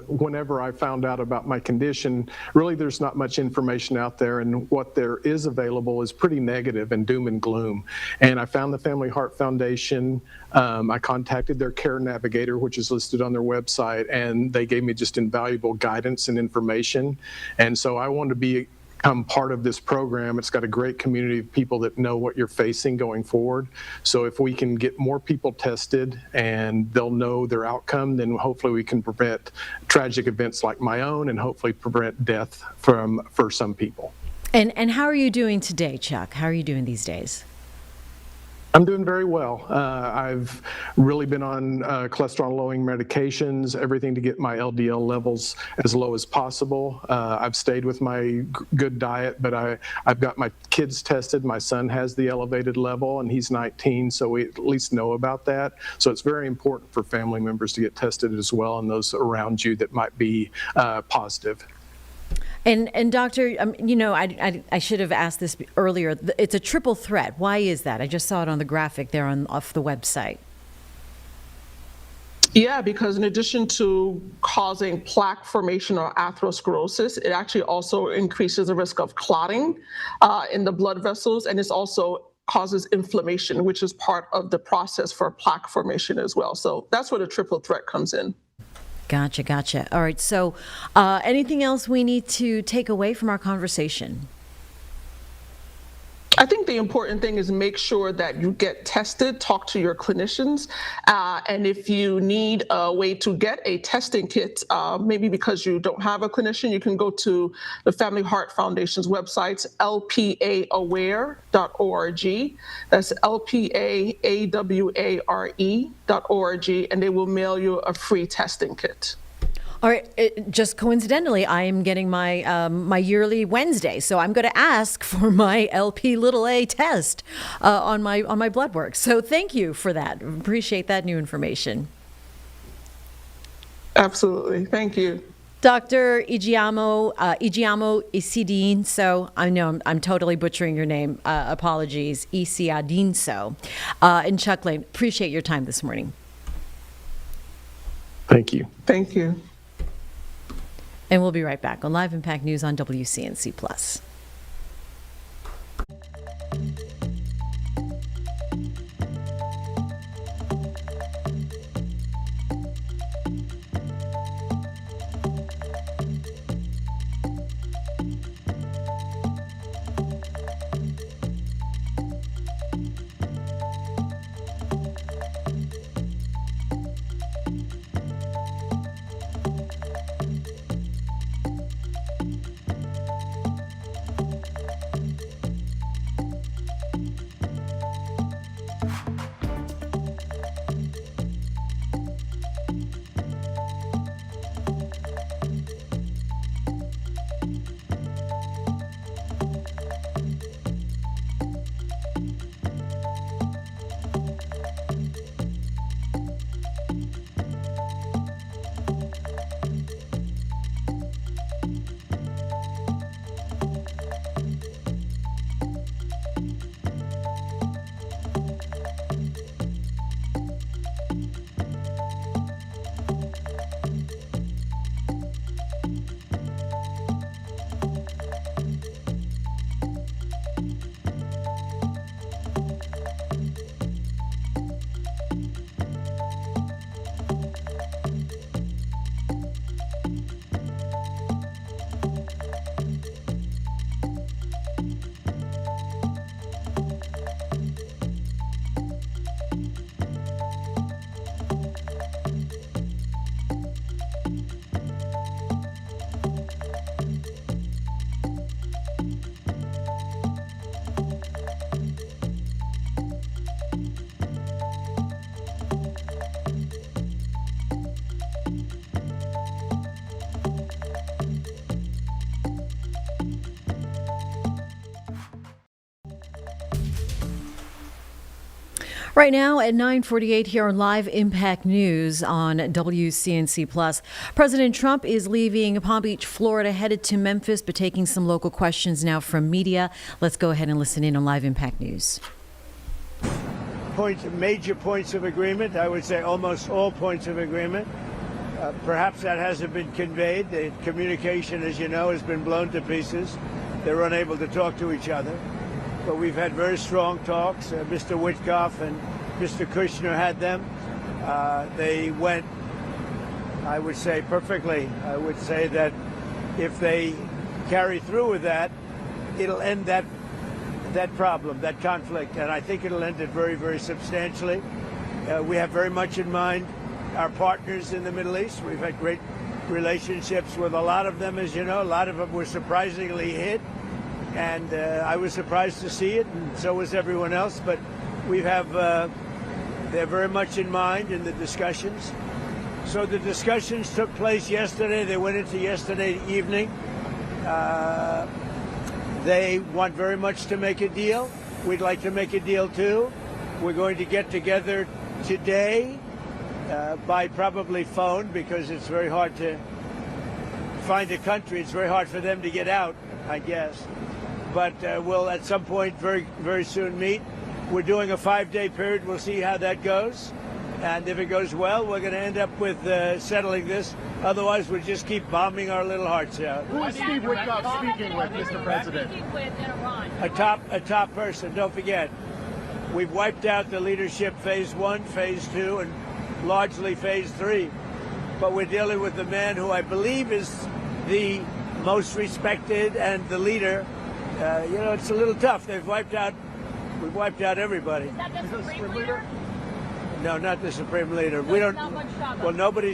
Whenever I found out about my condition, really there's not much information out there, and what there is available is pretty negative and doom and gloom. And I found the Family Heart Foundation. I contacted their care navigator, which is listed on their website, and they gave me just invaluable guidance and information. And so I wanted to become part of this program. It's got a great community of people that know what you're facing going forward. So if we can get more people tested and they'll know their outcome, then hopefully we can prevent tragic events like my own and hopefully prevent death for some people. And how are you doing today, Chuck? How are you doing these days? I'm doing very well. I've really been on cholesterol-lowering medications, everything to get my LDL levels as low as possible. I've stayed with my good diet, but I've got my kids tested. My son has the elevated level, and he's 19, so we at least know about that. So it's very important for family members to get tested as well, and those around you that might be positive. And doctor, you know, I should have asked this earlier. It's a triple threat. Why is that? I just saw it on the graphic there off the website. Yeah, because in addition to causing plaque formation or atherosclerosis, it actually also increases the risk of clotting in the blood vessels, and it also causes inflammation, which is part of the process for plaque formation as well. So that's where the triple threat comes in. Gotcha. All right. So anything else we need to take away from our conversation? I think the important thing is make sure that you get tested, talk to your clinicians, and if you need a way to get a testing kit, maybe because you don't have a clinician, you can go to the Family Heart Foundation's website, lpaaware.org. That's lpaaware.org, and they will mail you a free testing kit. All right. Just coincidentally, I am getting my my yearly Wednesday, so I'm going to ask for my LP(a) test on my blood work. So thank you for that. Appreciate that new information. Absolutely. Thank you. Dr. Igiamo Isidinso, I know I'm totally butchering your name. Apologies, Isiadinso, and Chuck Lane. Appreciate your time this morning. Thank you. Thank you. And we'll be right back on Live Impact News on WCNC Plus. Right now at 9:48 here on Live Impact News on WCNC Plus, President Trump is leaving Palm Beach, Florida, headed to Memphis, but taking some local questions now from media. Let's go ahead and listen in on Live Impact News. Major points of agreement. I would say almost all points of agreement. Perhaps that hasn't been conveyed. The communication, as you know, has been blown to pieces. They're unable to talk to each other. But we've had very strong talks. Mr. Witkoff and Mr. Kushner had them. They went, I would say, perfectly. I would say that if they carry through with that, it'll end that problem, that conflict. And I think it'll end it very, very substantially. We have very much in mind our partners in the Middle East. We've had great relationships with a lot of them, as you know. A lot of them were surprisingly hit. And I was surprised to see it, and so was everyone else. But we have, they're very much in mind in the discussions. So the discussions took place yesterday. They went into yesterday evening. They want very much to make a deal. We'd like to make a deal too. We're going to get together today by probably phone, because it's very hard to find a country. It's very hard for them to get out, I guess. But we'll at some point very, very soon meet. We're doing a 5-day period. We'll see how that goes. And if it goes well, we're going to end up with settling this. Otherwise, we'll just keep bombing our little hearts out. Who is Steve Witkoff speaking with, Mr. President? A top person. Don't forget, we've wiped out the leadership phase 1, phase 2, and largely phase 3. But we're dealing with the man who I believe is the most respected and the leader. It's a little tough. We've wiped out everybody. Is that the Supreme Leader? No, not the Supreme Leader. We don't. Well, nobody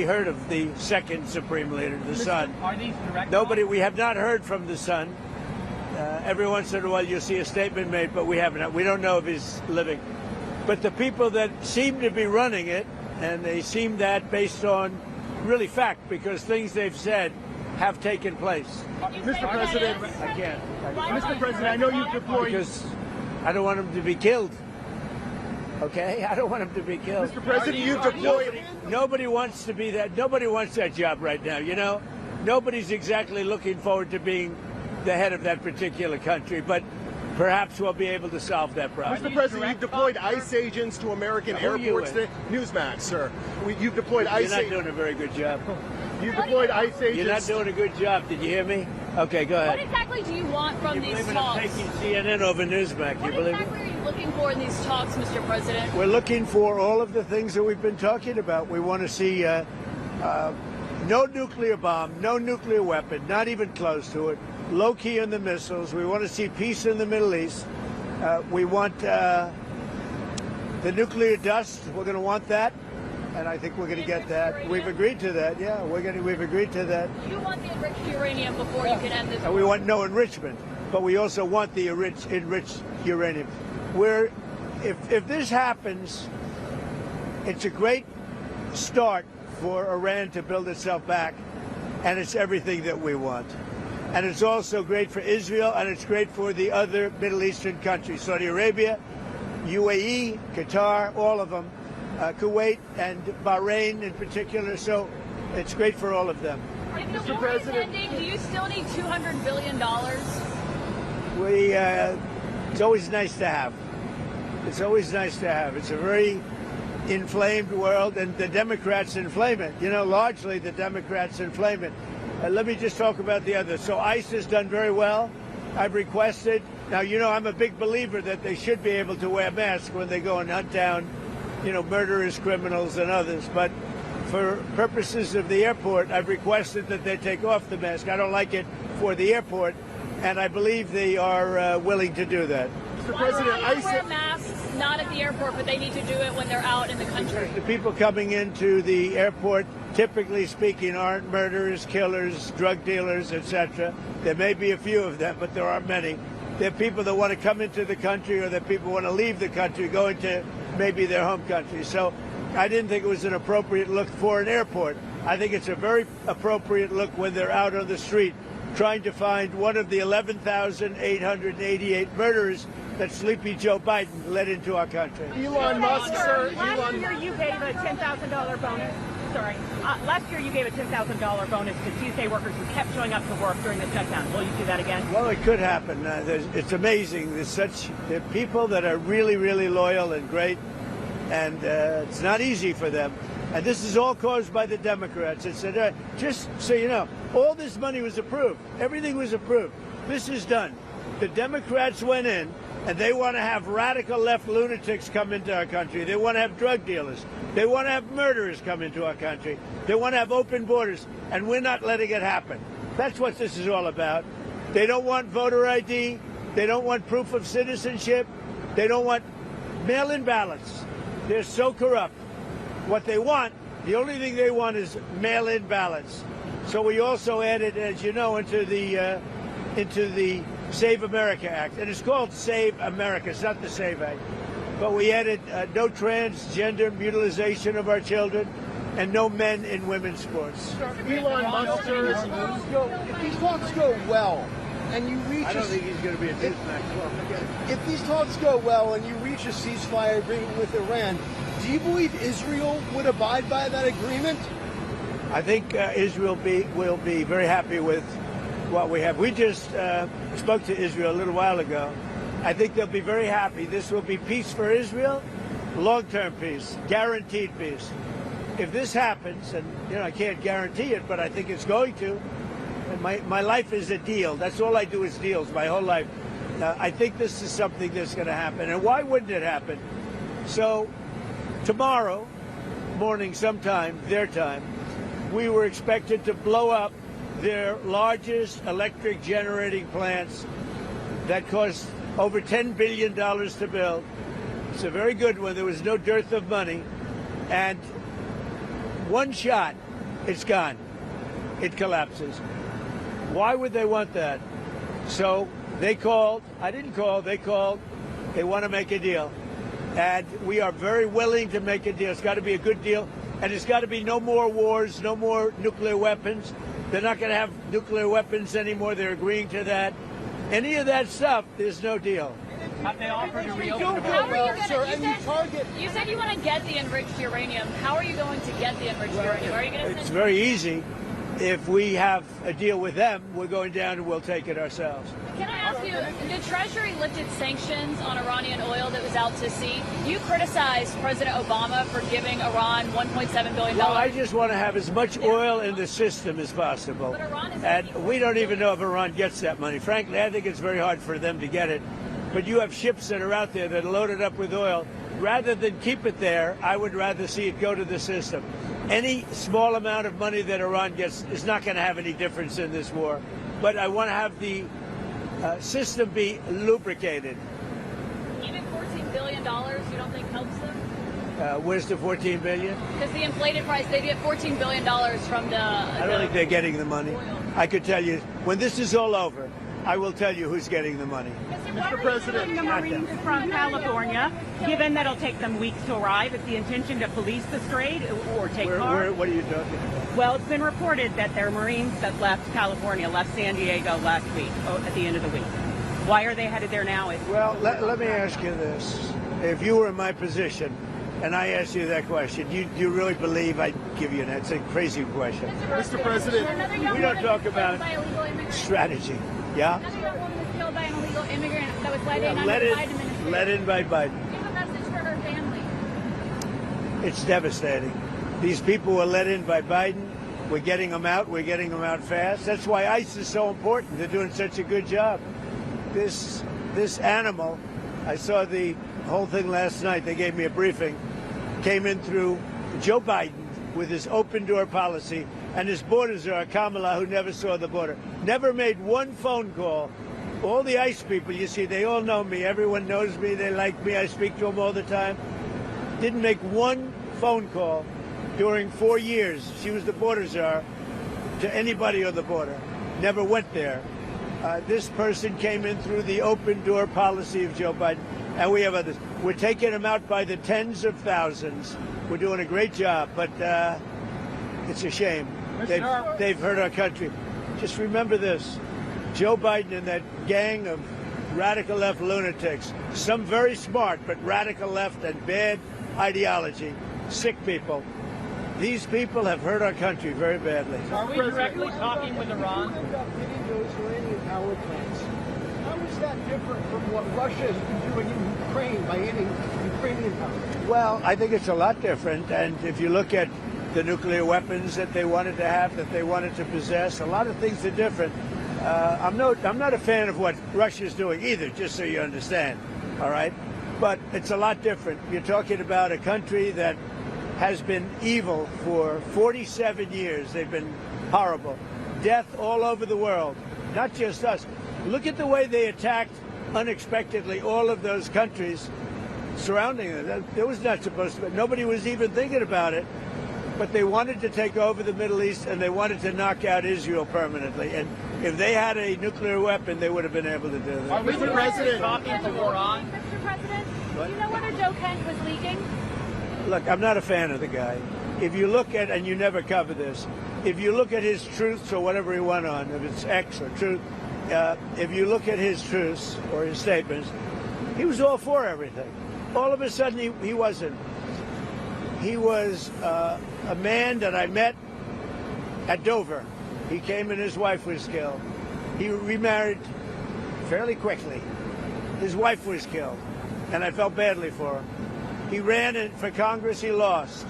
heard of the second Supreme Leader, the son. Are these direct? Nobody. We have not heard from the son. Every once in a while, you'll see a statement made, but we haven't. We don't know if he's living. But the people that seem to be running it, and they seem that based on really fact, because things they've said have taken place. Mr. President, I can't. Mr. President, I know you've deployed. Because I don't want them to be killed. Okay, I don't want him to be killed. Mr. President, you've deployed. Nobody wants to be that. Nobody wants that job right now. You know, nobody's exactly looking forward to being the head of that particular country. But perhaps we'll be able to solve that problem. Mr. President, you've deployed ICE agents to American airports today. Newsmax, sir. You've deployed ICE agents. You're not doing a very good job. You've deployed ICE agents. You're not doing a good job. Did you hear me? Okay, go ahead. What exactly do you want from these I'm talks? taking CNN over Newsmax. You believe What me? exactly are you looking for in these talks, Mr. President? We're looking for all of the things that we've been talking about. We want to see no nuclear bomb, no nuclear weapon, not even close to it, low key on the missiles. We want to see peace in the Middle East. We want the nuclear dust. We're going to want that, and I think we're going to get that. We've agreed to that. Yeah, we've agreed to that. You want the enriched uranium before you can end this. And we want no enrichment, but we also want the enriched uranium. If this happens, it's a great start for Iran to build itself back, and it's everything that we want. And it's also great for Israel, and it's great for the other Middle Eastern countries, Saudi Arabia, UAE, Qatar, all of them, Kuwait and Bahrain in particular. So it's great for all of them. If the war is ending, do you still need $200 billion? It's always nice to have. It's always nice to have. It's a very inflamed world, and the Democrats inflame it. You know, largely the Democrats inflame it. Let me just talk about the others. So ICE has done very well. I've requested. Now, you know, I'm a big believer that they should be able to wear masks when they go and hunt down, you know, murderers, criminals, and others. But for purposes of the airport, I've requested that they take off the mask. I don't like it for the airport, and I believe they are willing to do that. Mr. Why President, do ICE. wear masks not at the airport, but they need to do it when they're out in the country? The people coming into the airport, typically speaking, aren't murderers, killers, drug dealers, etc. There may be a few of them, but there are many. They're people that want to come into the country, or that people want to leave the country, go into maybe their home country. So I didn't think it was an appropriate look for an airport. I think it's a very appropriate look when they're out on the street trying to find one of the 11,888 murderers that Sleepy Joe Biden led into our country. Elon Musk, sir. Last year you gave a $10,000 bonus. Sorry. Last year you gave a $10,000 bonus to TSA workers who kept showing up to work during the shutdown. Will you do that again? Well, it could happen. It's amazing. There are people that are really, really loyal and great, and it's not easy for them. And this is all caused by the Democrats. It's just so you know, all this money was approved. Everything was approved. This is done. The Democrats went in, and they want to have radical left lunatics come into our country. They want to have drug dealers. They want to have murderers come into our country. They want to have open borders, and we're not letting it happen. That's what this is all about. They don't want voter ID. They don't want proof of citizenship. They don't want mail-in ballots. They're so corrupt. What they want, the only thing they want is mail-in ballots. So we also added, as you know, into the Save America Act. And it's called Save America. It's not the Save Act. But we added no transgender mutilization of our children and no men in women's sports. Elon Musk, sir. If these talks go well, and you reach I don't think he's going to be a Newsmax. If these talks go well and you reach a ceasefire agreement with Iran, do you believe Israel would abide by that agreement? I think Israel will be very happy with what we have. We just spoke to Israel a little while ago. I think they'll be very happy. This will be peace for Israel, long-term peace, guaranteed peace. If this happens, and you know I can't guarantee it, but I think it's going to. And my life is a deal. That's all I do is deals my whole life. I think this is something that's going to happen. And why wouldn't it happen? So tomorrow morning sometime, their time, we were expected to blow up their largest electric generating plants that cost over $10 billion to build. It's a very good one. There was no dearth of money. And one shot, it's gone. It collapses. Why would they want that? So they called. I didn't call. They called. They want to make a deal. And we are very willing to make a deal. It's got to be a good deal. And it's got to be no more wars, no more nuclear weapons. They're not going to have nuclear weapons anymore. They're agreeing to that. Any of that stuff, there's no deal. Have they offered to reopen don't the go border? well, sir, and you target. You said you want to get the enriched uranium. How are you going to get the enriched uranium? Are you going to It's send very easy. If we have a deal with them, we're going down and we'll take it ourselves. Can I ask you, the Treasury lifted sanctions on Iranian oil that was out to sea. You criticized President Obama for giving Iran $1.7 billion. Well, I just want to have as much oil in the system as possible. And we don't even know if Iran gets that money. Frankly, I think it's very hard for them to get it. But you have ships that are out there that are loaded up with oil. Rather than keep it there, I would rather see it go to the system. Any small amount of money that Iran gets is not going to have any difference in this war. But I want to have the system be lubricated. Even $14 billion, you don't think helps them? Where's the $14 billion? Because the inflated price, they get $14 billion from the... I don't think they're getting the money. I could tell you, when this is all over, I will tell you who's getting the money. Mr. President, the Marines from California, given that it'll take them weeks to arrive, is the intention to police the strait or take cars? What are you talking about? Well, it's been reported that there are Marines that left California, left San Diego last week, at the end of the week. Why are they headed there now? Well, let me ask you this. If you were in my position and I asked you that question, do you really believe I'd give you an answer? It's a crazy question. Mr. President, we don't talk about strategy. Yeah? Another young woman was killed by an illegal immigrant that was let in under the Let Biden administration. Let in by Biden. Give a message for her family. It's devastating. These people were let in by Biden. We're getting them out. We're getting them out fast. That's why ICE is so important. They're doing such a good job. This animal, I saw the whole thing last night. They gave me a briefing. Came in through Joe Biden with his open door policy, and his border czar, Kamala, who never saw the border, never made one phone call. All the ICE people, you see, they all know me. Everyone knows me. They like me. I speak to them all the time. Didn't make one phone call during 4 years. She was the border czar to anybody on the border. Never went there. This person came in through the open door policy of Joe Biden, and we have others. We're taking them out by the tens of thousands. We're doing a great job, but it's a shame. They've hurt our country. Just remember this. Joe Biden and that gang of radical left lunatics, some very smart, but radical left and bad ideology, sick people. These people have hurt our country very badly. Are we directly talking with Iran? Hitting those uranium power plants. How is that different from what Russia has been doing in Ukraine by hitting Ukrainian power plants? Well, I think it's a lot different. And if you look at the nuclear weapons that they wanted to have, that they wanted to possess, a lot of things are different. I'm not a fan of what Russia's doing either, just so you understand. All right? But it's a lot different. You're talking about a country that has been evil for 47 years. They've been horrible. Death all over the world, not just us. Look at the way they attacked unexpectedly all of those countries surrounding them. It was not supposed to be. Nobody was even thinking about it. But they wanted to take over the Middle East, and they wanted to knock out Israel permanently. And if they had a nuclear weapon, they would have been able to do that. Are we President talking to Iran? Mr. President, do you know whether Joe Kent was leaking? Look, I'm not a fan of the guy. If you look at, and you never cover this, if you look at his truths or whatever he went on, if it's X or truth, if you look at his truths or his statements, he was all for everything. All of a sudden, he wasn't. He was a man that I met at Dover. He came and his wife was killed. He remarried fairly quickly. His wife was killed, and I felt badly for him. He ran for Congress, he lost.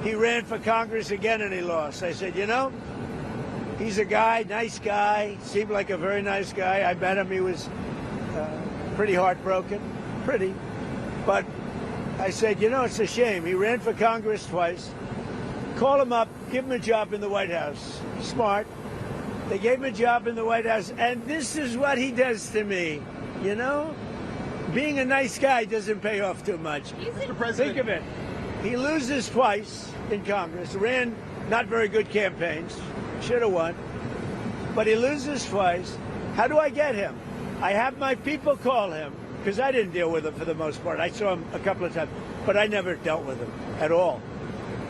He ran for Congress again and he lost. I said, you know, he's a guy, nice guy, seemed like a very nice guy. I met him, he was pretty heartbroken, but I said, you know, it's a shame. He ran for Congress twice. Call him up, give him a job in the White House. Smart. They gave him a job in the White House, and this is what he does to me, you know? Being a nice guy doesn't pay off too much. Mr. President. Think of it. He loses twice in Congress, ran not very good campaigns, should have won, but he loses twice. How do I get him? I have my people call him, because I didn't deal with him for the most part. I saw him a couple of times, but I never dealt with him at all.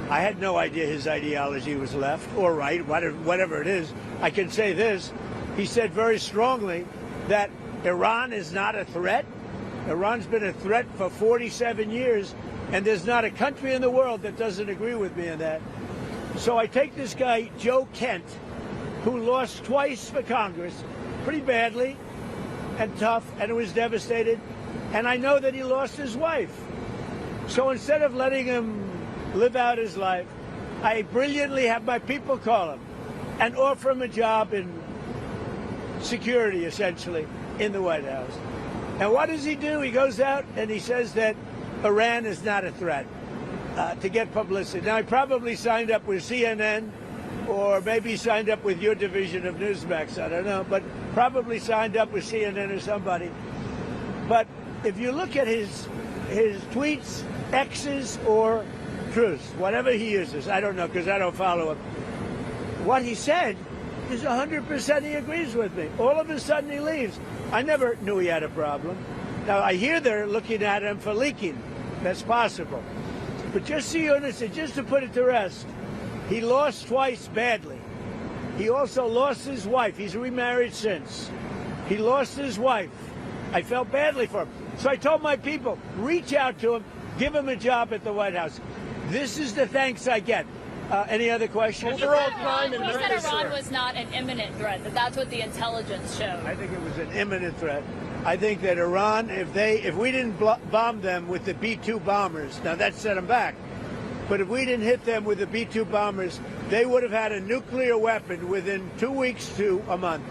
I had no idea his ideology was left or right, whatever it is. I can say this. He said very strongly that Iran is not a threat. Iran's been a threat for 47 years, and there's not a country in the world that doesn't agree with me on that. So I take this guy, Joe Kent, who lost twice for Congress, pretty badly and tough, and was devastated, and I know that he lost his wife. So instead of letting him live out his life, I brilliantly have my people call him and offer him a job in security, essentially, in the White House. And what does he do? He goes out and he says that Iran is not a threat to get publicity. Now, he probably signed up with CNN, or maybe signed up with your division of Newsmax, I don't know, but probably signed up with CNN or somebody. But if you look at his tweets, X's or truths, whatever he uses, I don't know because I don't follow him, what he said is 100% he agrees with me. All of a sudden he leaves. I never knew he had a problem. Now, I hear they're looking at him for leaking. That's possible. But just so you understand, just to put it to rest, he lost twice badly. He also lost his wife. He's remarried since. He lost his wife. I felt badly for him. So I told my people, reach out to him, give him a job at the White House. This is the thanks I get. Any other questions? Overall crime in Memphis. He said Iran was not an imminent threat, that's what the intelligence showed. I think it was an imminent threat. I think that Iran, if we didn't bomb them with the B-2 bombers, now that set them back, but if we didn't hit them with the B-2 bombers, they would have had a nuclear weapon within 2 weeks to a month.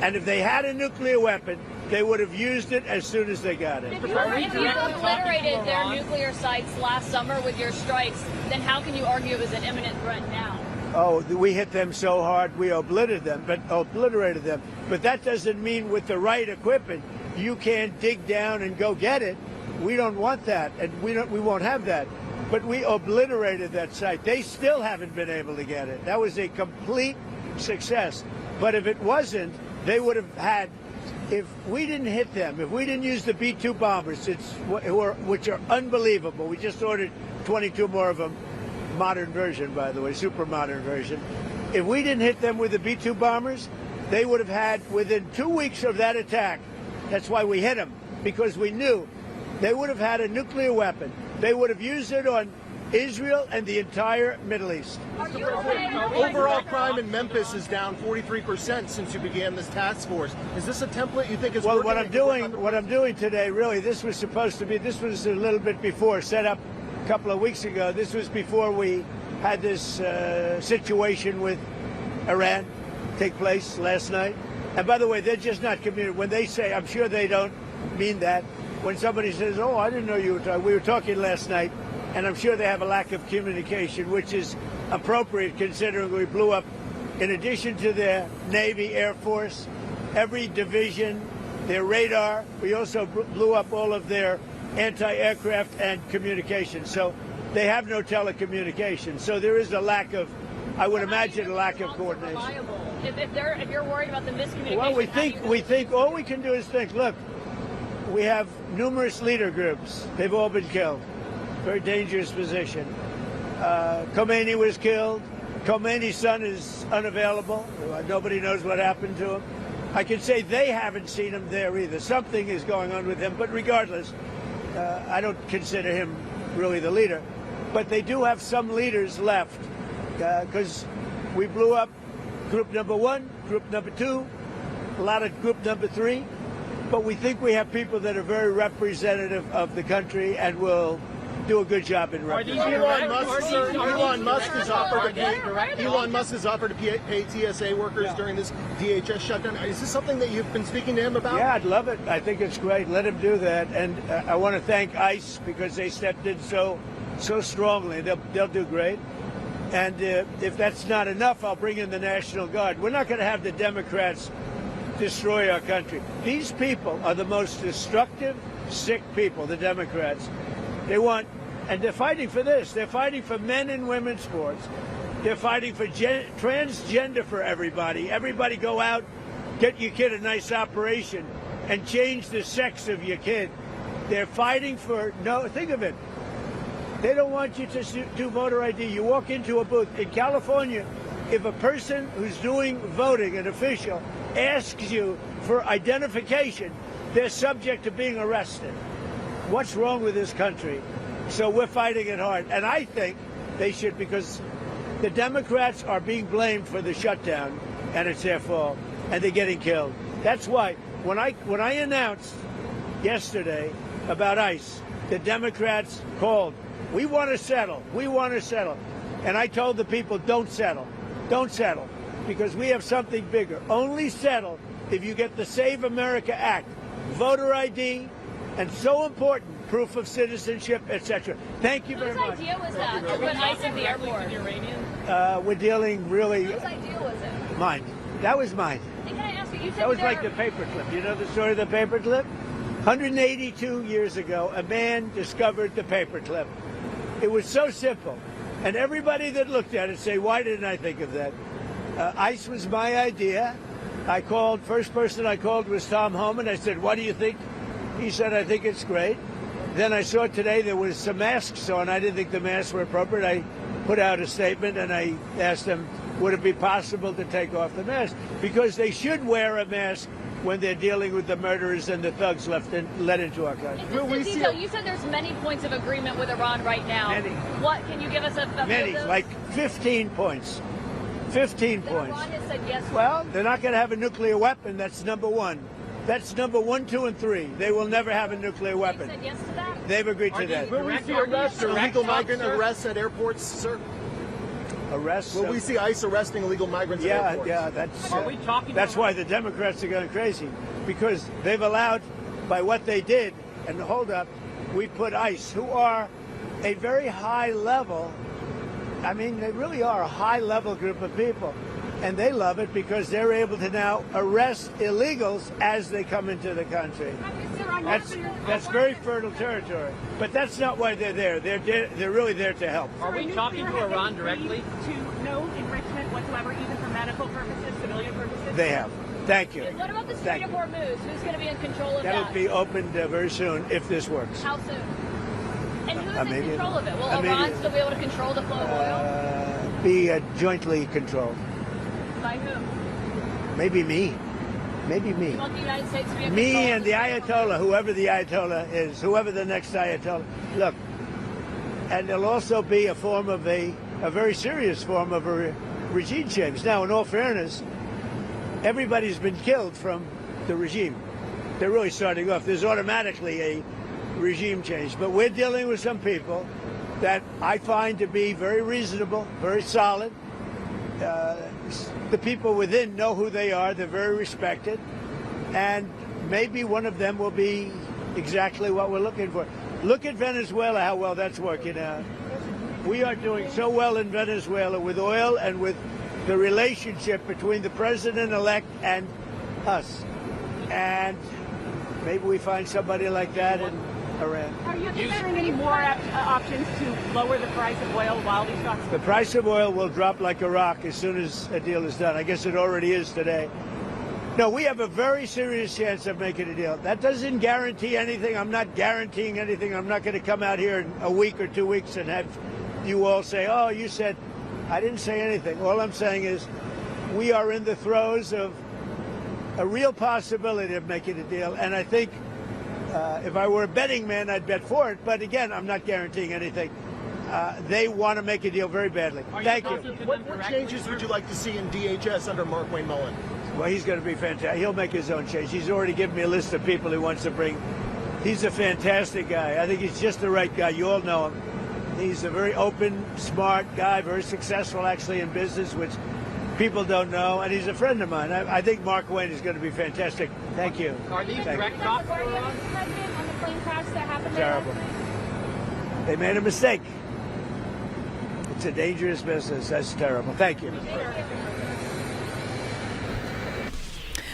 And if they had a nuclear weapon, they would have used it as soon as they got it. If you obliterated their nuclear sites last summer with your strikes, then how can you argue it was an imminent threat now? Oh, we hit them so hard, we obliterated them. But that doesn't mean with the right equipment, you can't dig down and go get it. We don't want that, and we won't have that. But we obliterated that site. They still haven't been able to get it. That was a complete success. But if it wasn't, they would have had, if we didn't hit them, if we didn't use the B-2 bombers, which are unbelievable. We just ordered 22 more of them, modern version, by the way, super modern version. If we didn't hit them with the B-2 bombers, they would have had, within 2 weeks of that attack, that's why we hit them, because we knew they would have had a nuclear weapon. They would have used it on Israel and the entire Middle East. Overall crime in Memphis is down 43% since you began this task force. Is this a template you think is working? Well, what I'm doing today, really, this was a little bit before, set up a couple of weeks ago. This was before we had this situation with Iran take place last night. And by the way, they're just not communicating. When they say, I'm sure they don't mean that. When somebody says, oh, I didn't know you were talking. We were talking last night. And I'm sure they have a lack of communication, which is appropriate considering we blew up, in addition to their Navy, Air Force, every division, their radar. We also blew up all of their anti-aircraft and communications. So they have no telecommunications. So there is a lack of, I would imagine, a lack of coordination. If you're worried about the miscommunication. Well, we think all we can do is think, look, we have numerous leader groups. They've all been killed. Very dangerous position. Khomeini was killed. Khomeini's son is unavailable. Nobody knows what happened to him. I can say they haven't seen him there either. Something is going on with him, but regardless, I don't consider him really the leader. But they do have some leaders left because we blew up group number 1, group number 2, a lot of group number 3. But we think we have people that are very representative of the country and will do a good job in representing. Elon Musk has offered to pay TSA workers during this DHS shutdown. Is this something that you've been speaking to him about? Yeah, I'd love it. I think it's great. Let him do that. And I want to thank ICE because they stepped in so strongly. They'll do great. And if that's not enough, I'll bring in the National Guard. We're not going to have the Democrats destroy our country. These people are the most destructive, sick people, the Democrats. They want, and they're fighting for this. They're fighting for men and women's sports. They're fighting for transgender for everybody. Everybody go out, get your kid a nice operation, and change the sex of your kid. They're fighting for, think of it. They don't want you to do voter ID. You walk into a booth. In California, if a person who's doing voting, an official, asks you for identification, they're subject to being arrested. what's wrong with this country. So we're fighting it hard. And I think they should, because the Democrats are being blamed for the shutdown, and it's their fault, and they're getting killed. That's why when I announced yesterday about ICE, the Democrats called. We want to settle. We want to settle. And I told the people, don't settle. Don't settle. Because we have something bigger. Only settle if you get the Save America Act, voter ID, and so important, proof of citizenship, etc. Thank you very much. Whose idea was that to put ICE at the airport? We're dealing really... Whose idea was it? Mine. That was mine. And can I ask you said That was like the paperclip. You know the story of the paperclip? 182 years ago, a man discovered the paperclip. It was so simple. And everybody that looked at it say, why didn't I think of that? ICE was my idea. First person I called was Tom Homan. I said, what do you think? He said, I think it's great. Then I saw today there was some masks on. I didn't think the masks were appropriate. I put out a statement and I asked them, would it be possible to take off the mask? Because they should wear a mask when they're dealing with the murderers and the thugs let into our country. You said there's many points of agreement with Iran right now. Many. What, can you give us a few Many, of those? like 15 points. 15 points. Iran has said yes. Well, they're not going to have a nuclear weapon. That's number one. That's number 1, 2, and 3. They will never have a nuclear weapon. They said yes to that? They've agreed to that. Will we see arrests, illegal migrant arrests at airports, sir? Arrests? Will we see ICE arresting illegal migrants at airports? Yeah, that's why the Democrats are going crazy, because they've allowed, by what they did, and hold up, we put ICE, who are a very high level, I mean, they really are a high level group of people, and they love it because they're able to now arrest illegals as they come into the country. That's very fertile territory, but that's not why they're there. They're really there to help. Are we talking to Iran directly? To no enrichment whatsoever, even for medical purposes, civilian purposes? They have. Thank you. What about the Strait of Hormuz? Who's going to be in control of that? That'll be opened very soon if this works. How soon? And who's in control of it? Will Iran still be able to control the flow of oil? Be jointly controlled. By who? Maybe me. Maybe me. You want the United States to be in Me control? and the Ayatollah, whoever the Ayatollah is, whoever the next Ayatollah. Look, and there'll also be a form of a very serious form of a regime change. Now, in all fairness, everybody's been killed from the regime. They're really starting off. There's automatically a regime change. But we're dealing with some people that I find to be very reasonable, very solid. The people within know who they are. They're very respected. And maybe one of them will be exactly what we're looking for. Look at Venezuela, how well that's working out. We are doing so well in Venezuela with oil and with the relationship between the president-elect and us. And maybe we find somebody like that in Iran. Are you considering any more options to lower the price of oil while these talks? The price of oil will drop like a rock as soon as a deal is done. I guess it already is today. No, we have a very serious chance of making a deal. That doesn't guarantee anything. I'm not guaranteeing anything. I'm not going to come out here in a week or 2 weeks and have you all say, oh, you said. I didn't say anything. All I'm saying is we are in the throes of a real possibility of making a deal. And I think if I were a betting man, I'd bet for it. But again, I'm not guaranteeing anything. They want to make a deal very badly. Thank you. What changes would you like to see in DHS under Mark Wayne Mullen? Well, he's going to be fantastic. He'll make his own change. He's already given me a list of people he wants to bring. He's a fantastic guy. I think he's just the right guy. You all know him. He's a very open, smart guy, very successful actually in business, which people don't know. And he's a friend of mine. I think Mark Wayne is going to be fantastic. Thank you. Are these direct talks for Iran? On the plane crash that happened Terrible. They made a mistake. It's a dangerous business. That's terrible. Thank you.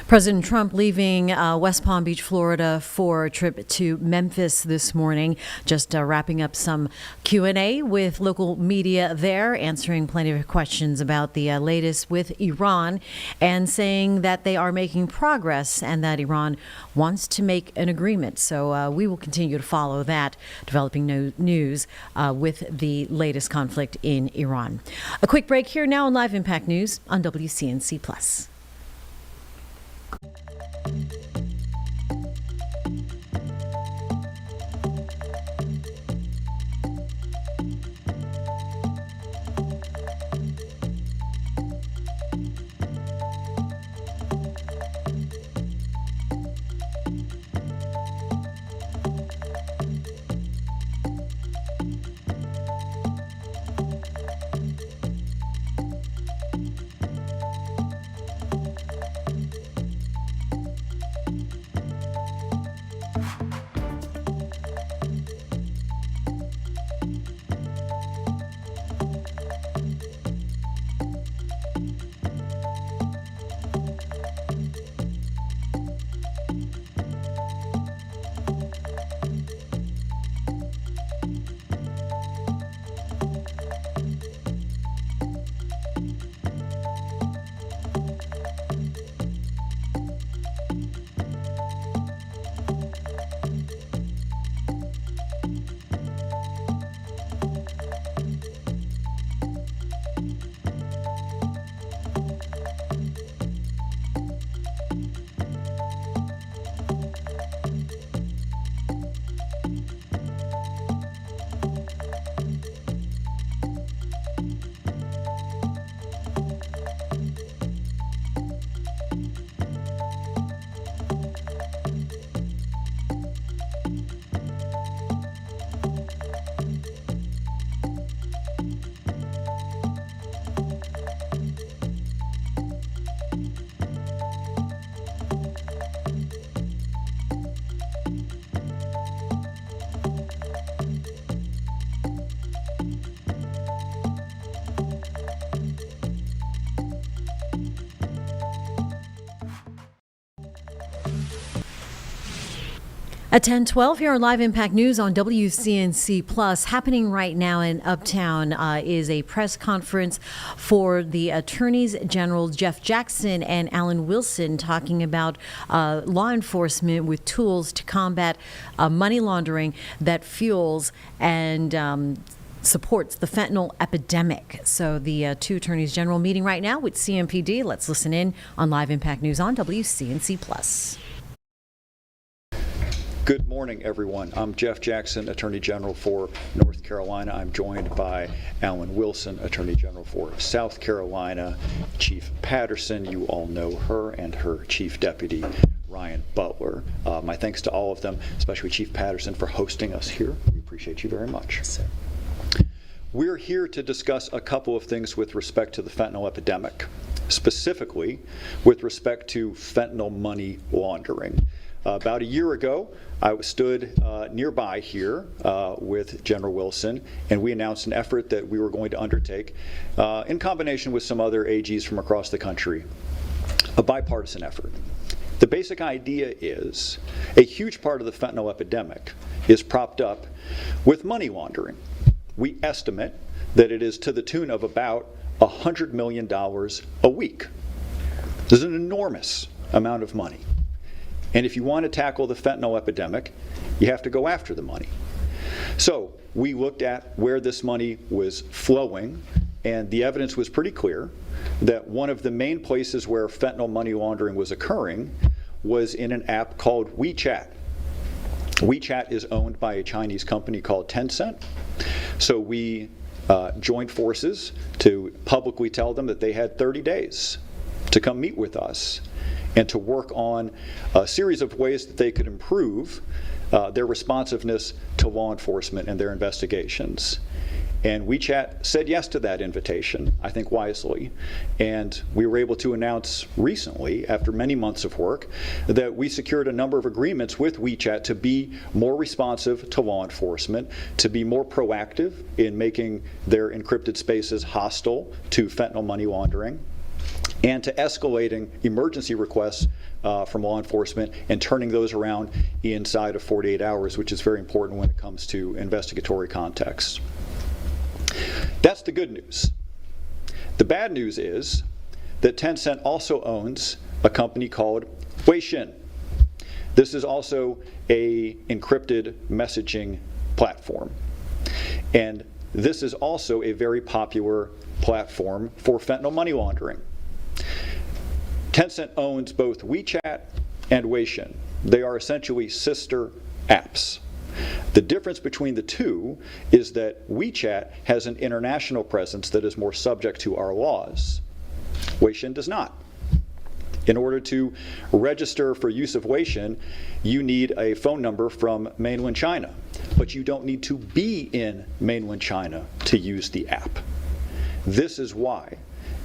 President Trump leaving West Palm Beach, Florida for a trip to Memphis this morning. Just wrapping up some Q&A with local media there, answering plenty of questions about the latest with Iran and saying that they are making progress and that Iran wants to make an agreement. So we will continue to follow that developing news with the latest conflict in Iran. A quick break here now on Live Impact News on WCNC+. At 10:12 here on Live Impact News on WCNC Plus. Happening right now in Uptown is a press conference for the Attorneys General Jeff Jackson and Alan Wilson talking about law enforcement with tools to combat money laundering that fuels and supports the fentanyl epidemic. So the two attorneys general meeting right now with CMPD. Let's listen in on Live Impact News on WCNC Plus. Good morning, everyone. I'm Jeff Jackson, Attorney General for North Carolina. I'm joined by Alan Wilson, Attorney General for South Carolina. Chief Patterson, you all know her, and her Chief Deputy, Ryan Butler. My thanks to all of them, especially Chief Patterson, for hosting us here. We appreciate you very much. Yes, sir. We're here to discuss a couple of things with respect to the fentanyl epidemic, specifically with respect to fentanyl money laundering. About a year ago, I stood nearby here with General Wilson, and we announced an effort that we were going to undertake in combination with some other AGs from across the country, a bipartisan effort. The basic idea is a huge part of the fentanyl epidemic is propped up with money laundering. We estimate that it is to the tune of about $100 million a week. This is an enormous amount of money. And if you want to tackle the fentanyl epidemic, you have to go after the money. So we looked at where this money was flowing, and the evidence was pretty clear that one of the main places where fentanyl money laundering was occurring was in an app called WeChat. WeChat is owned by a Chinese company called Tencent. So we joined forces to publicly tell them that they had 30 days to come meet with us and to work on a series of ways that they could improve their responsiveness to law enforcement and their investigations. And WeChat said yes to that invitation, I think wisely. And we were able to announce recently, after many months of work, that we secured a number of agreements with WeChat to be more responsive to law enforcement, to be more proactive in making their encrypted spaces hostile to fentanyl money laundering, and to escalating emergency requests from law enforcement and turning those around inside of 48 hours, which is very important when it comes to investigatory contexts. That's the good news. The bad news is that Tencent also owns a company called Weixin. This is also an encrypted messaging platform. And this is also a very popular platform for fentanyl money laundering. Tencent owns both WeChat and Weixin. They are essentially sister apps. The difference between the two is that WeChat has an international presence that is more subject to our laws. Weixin does not. In order to register for use of Weixin, you need a phone number from mainland China, but you don't need to be in mainland China to use the app. This is why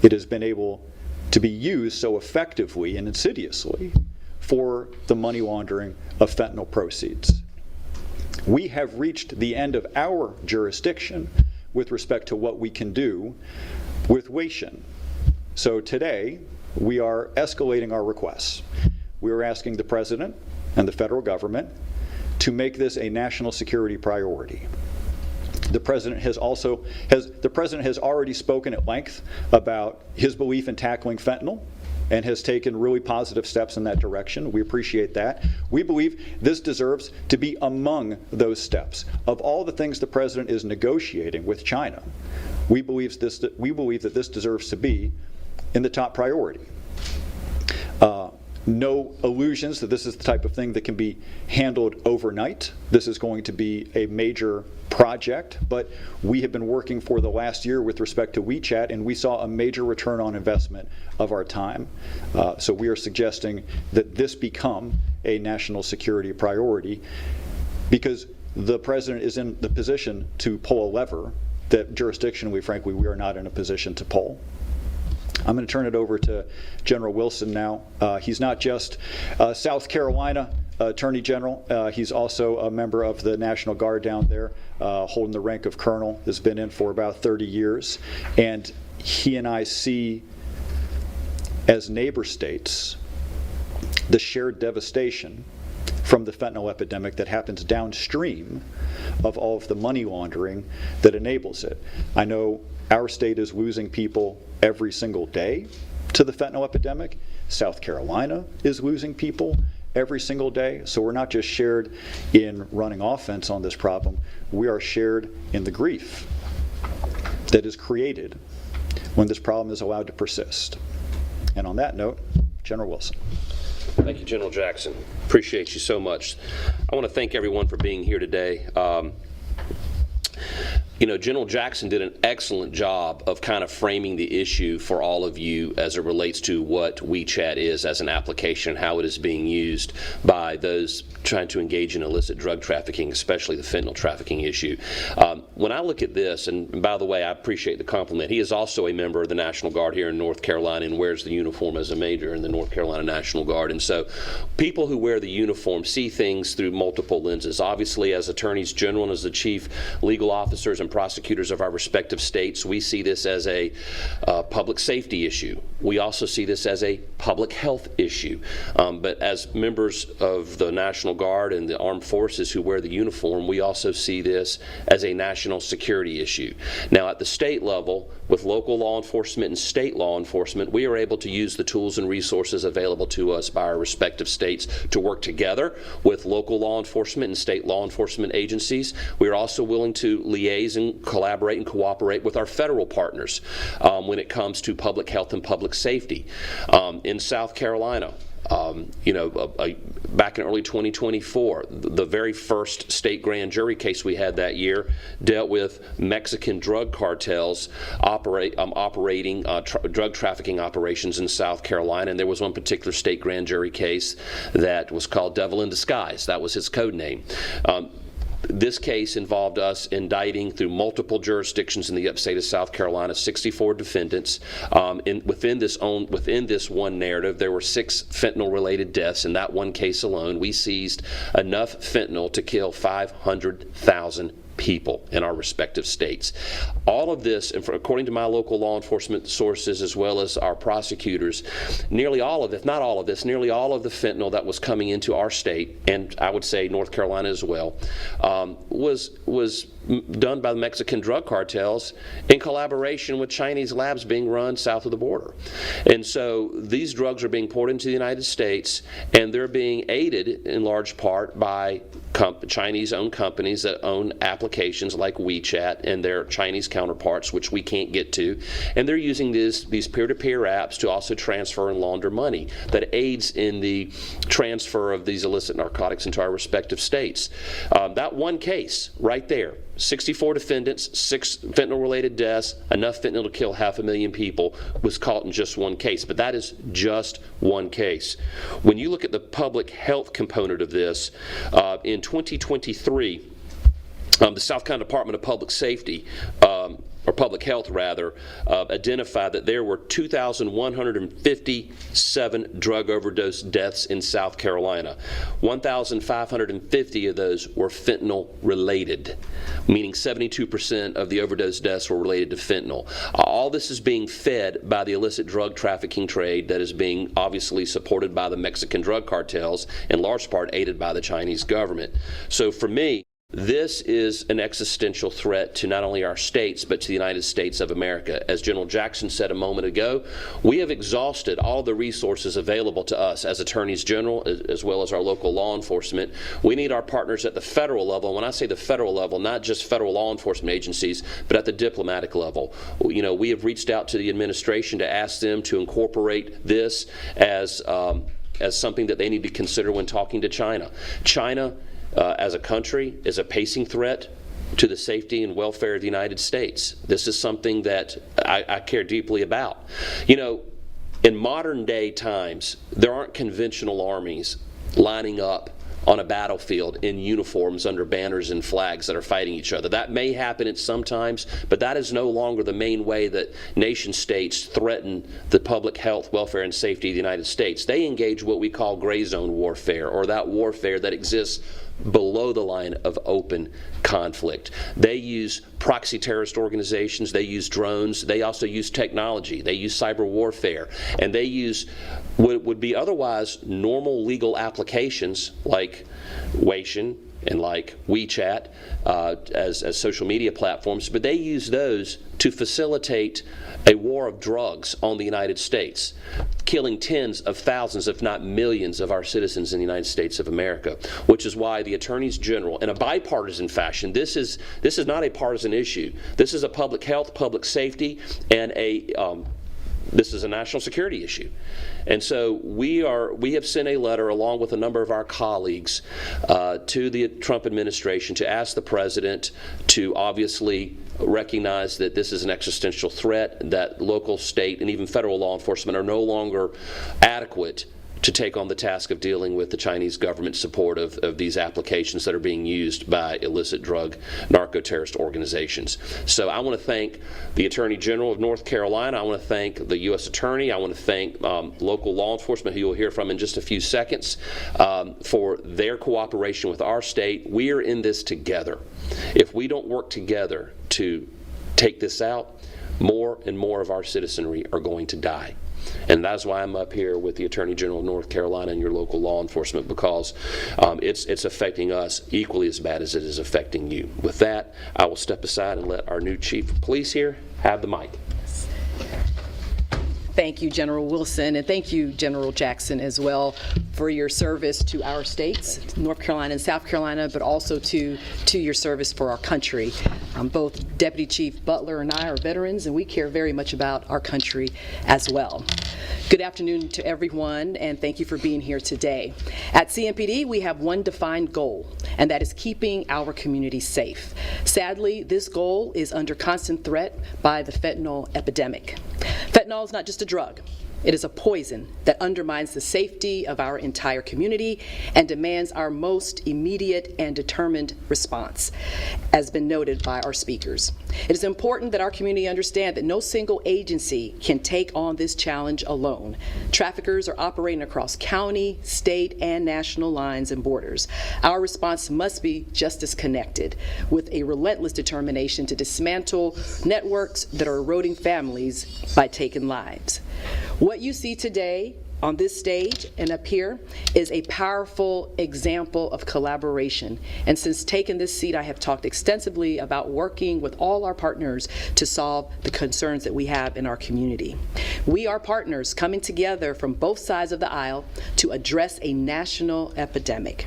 it has been able to be used so effectively and insidiously for the money laundering of fentanyl proceeds. We have reached the end of our jurisdiction with respect to what we can do with Weixin. So today, we are escalating our requests. We are asking the President and the federal government to make this a national security priority. The President has already spoken at length about his belief in tackling fentanyl and has taken really positive steps in that direction. We appreciate that. We believe this deserves to be among those steps. Of all the things the President is negotiating with China, we believe that this deserves to be in the top priority. No illusions that this is the type of thing that can be handled overnight. This is going to be a major project, but we have been working for the last year with respect to WeChat, and we saw a major return on investment of our time. So we are suggesting that this become a national security priority because the President is in the position to pull a lever that jurisdictionally, frankly, we are not in a position to pull. I'm going to turn it over to General Wilson now. He's not just South Carolina Attorney General. He's also a member of the National Guard down there, holding the rank of colonel, has been in for about 30 years. And he and I see, as neighbor states, the shared devastation from the fentanyl epidemic that happens downstream of all of the money laundering that enables it. I know our state is losing people every single day to the fentanyl epidemic. South Carolina is losing people every single day. So we're not just shared in running offense on this problem, we are shared in the grief that is created when this problem is allowed to persist. And on that note, General Wilson. Thank you, General Jackson. Appreciate you so much. I want to thank everyone for being here today. You know, General Jackson did an excellent job of kind of framing the issue for all of you as it relates to what WeChat is as an application, how it is being used by those trying to engage in illicit drug trafficking, especially the fentanyl trafficking issue. When I look at this, and by the way, I appreciate the compliment, he is also a member of the National Guard here in North Carolina and wears the uniform as a major in the North Carolina National Guard. And so people who wear the uniform see things through multiple lenses. Obviously, as attorneys general and as the chief legal officers and prosecutors of our respective states, we see this as a public safety issue. We also see this as a public health issue. But as members of the National Guard and the armed forces who wear the uniform, we also see this as a national security issue. Now, at the state level, with local law enforcement and state law enforcement, we are able to use the tools and resources available to us by our respective states to work together with local law enforcement and state law enforcement agencies. We are also willing to liaise and collaborate and cooperate with our federal partners when it comes to public health and public safety. In South Carolina, back in early 2024, the very first state grand jury case we had that year dealt with Mexican drug cartels operating drug trafficking operations in South Carolina, and there was one particular state grand jury case that was called Devil in Disguise. That was its code name. This case involved us indicting through multiple jurisdictions in the upstate of South Carolina 64 defendants. Within this one narrative, there were 6 fentanyl-related deaths. In that one case alone, we seized enough fentanyl to kill 500,000 people in our respective states. All of this, and according to my local law enforcement sources as well as our prosecutors, nearly all of it, if not all of this, nearly all of the fentanyl that was coming into our state, and I would say North Carolina as well, was done by the Mexican drug cartels in collaboration with Chinese labs being run south of the border. And so these drugs are being poured into the United States, and they're being aided in large part by Chinese-owned companies that own applications like WeChat and their Chinese counterparts, which we can't get to. And they're using these peer-to-peer apps to also transfer and launder money that aids in the transfer of these illicit narcotics into our respective states. That one case right there, 64 defendants, 6 fentanyl-related deaths, enough fentanyl to kill 500,000 people, was caught in just one case. But that is just one case. When you look at the public health component of this, in 2023, the South Carolina Department of Public Safety, or Public Health rather, identified that there were 2,157 drug overdose deaths in South Carolina. 1,550 of those were fentanyl related, meaning 72% of the overdose deaths were related to fentanyl. All this is being fed by the illicit drug trafficking trade that is being obviously supported by the Mexican drug cartels, in large part aided by the Chinese government. So for me, this is an existential threat to not only our states, but to the United States of America. As General Jackson said a moment ago, we have exhausted all the resources available to us as attorneys general, as well as our local law enforcement. We need our partners at the federal level. And when I say the federal level, not just federal law enforcement agencies, but at the diplomatic level. You know, we have reached out to the administration to ask them to incorporate this as something that they need to consider when talking to China. China, as a country, is a pacing threat to the safety and welfare of the United States. This is something that I care deeply about. You know, in modern day times, there aren't conventional armies lining up on a battlefield in uniforms under banners and flags that are fighting each other. That may happen at some times, but that is no longer the main way that nation states threaten the public health, welfare, and safety of the United States. They engage what we call gray zone warfare, or that warfare that exists below the line of open conflict. They use proxy terrorist organizations, they use drones, they also use technology, they use cyber warfare, and they use what would be otherwise normal legal applications like WCNC and like WeChat as social media platforms, but they use those to facilitate a war of drugs on the United States, killing tens of thousands, if not millions, of our citizens in the United States of America, which is why the attorneys general, in a bipartisan fashion, this is not a partisan issue. This is a public health, public safety, and this is a national security issue. And so we have sent a letter along with a number of our colleagues to the Trump administration to ask the president to obviously recognize that this is an existential threat, that local, state, and even federal law enforcement are no longer adequate to take on the task of dealing with the Chinese government support of these applications that are being used by illicit drug narco-terrorist organizations. So I want to thank the Attorney General of North Carolina. I want to thank the U.S. Attorney. I want to thank local law enforcement, who you'll hear from in just a few seconds, for their cooperation with our state. We are in this together. If we don't work together to take this out, more and more of our citizenry are going to die. And that's why I'm up here with the Attorney General of North Carolina and your local law enforcement, because it's affecting us equally as bad as it is affecting you. With that, I will step aside and let our new Chief of Police here have the mic. Thank you, General Wilson, and thank you, General Jackson, as well, for your service to our states, North Carolina and South Carolina, but also to your service for our country. Both Deputy Chief Butler and I are veterans, and we care very much about our country as well. Good afternoon to everyone, and thank you for being here today. At CMPD, we have one defined goal, and that is keeping our community safe. Sadly, this goal is under constant threat by the fentanyl epidemic. Fentanyl is not just a drug. It is a poison that undermines the safety of our entire community and demands our most immediate and determined response, as been noted by our speakers. It is important that our community understand that no single agency can take on this challenge alone. Traffickers are operating across county, state, and national lines and borders. Our response must be just as connected, with a relentless determination to dismantle networks that are eroding families by taking lives. What you see today on this stage and up here is a powerful example of collaboration. And since taking this seat, I have talked extensively about working with all our partners to solve the concerns that we have in our community. We are partners coming together from both sides of the aisle to address a national epidemic.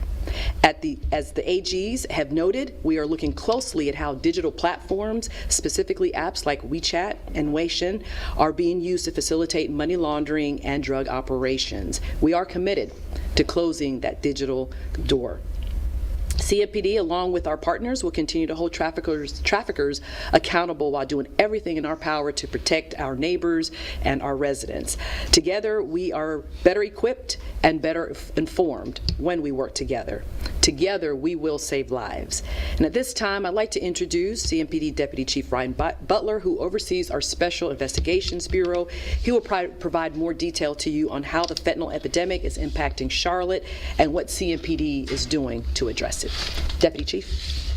As the AGs have noted, we are looking closely at how digital platforms, specifically apps like WeChat and WeChat, are being used to facilitate money laundering and drug operations. We are committed to closing that digital door. CMPD, along with our partners, will continue to hold traffickers accountable while doing everything in our power to protect our neighbors and our residents. Together, we are better equipped and better informed when we work together. Together, we will save lives. And at this time, I'd like to introduce CMPD Deputy Chief Ryan Butler, who oversees our Special Investigations Bureau. He will provide more detail to you on how the fentanyl epidemic is impacting Charlotte and what CMPD is doing to address it. Deputy Chief.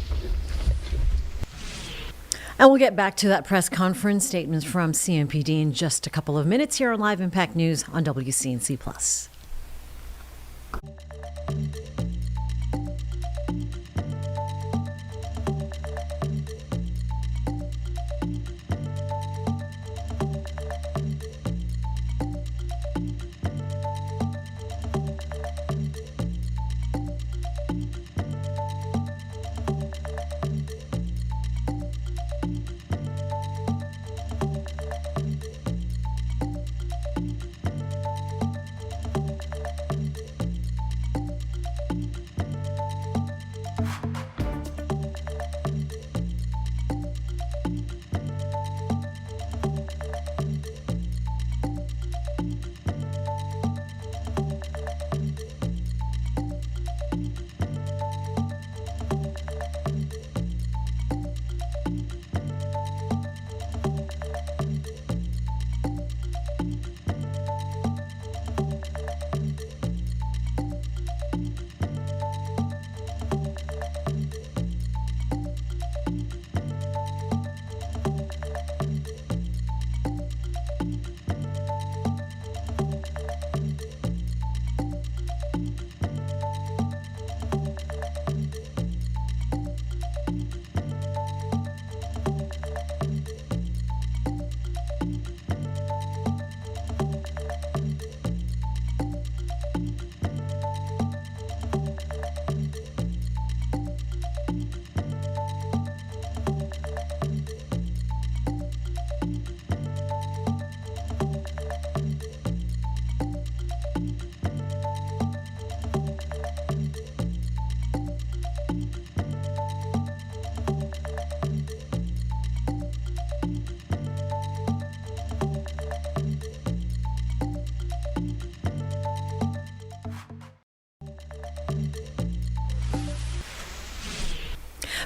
And we'll get back to that press conference statements from CMPD in just a couple of minutes here on Live Impact News on WCNC+.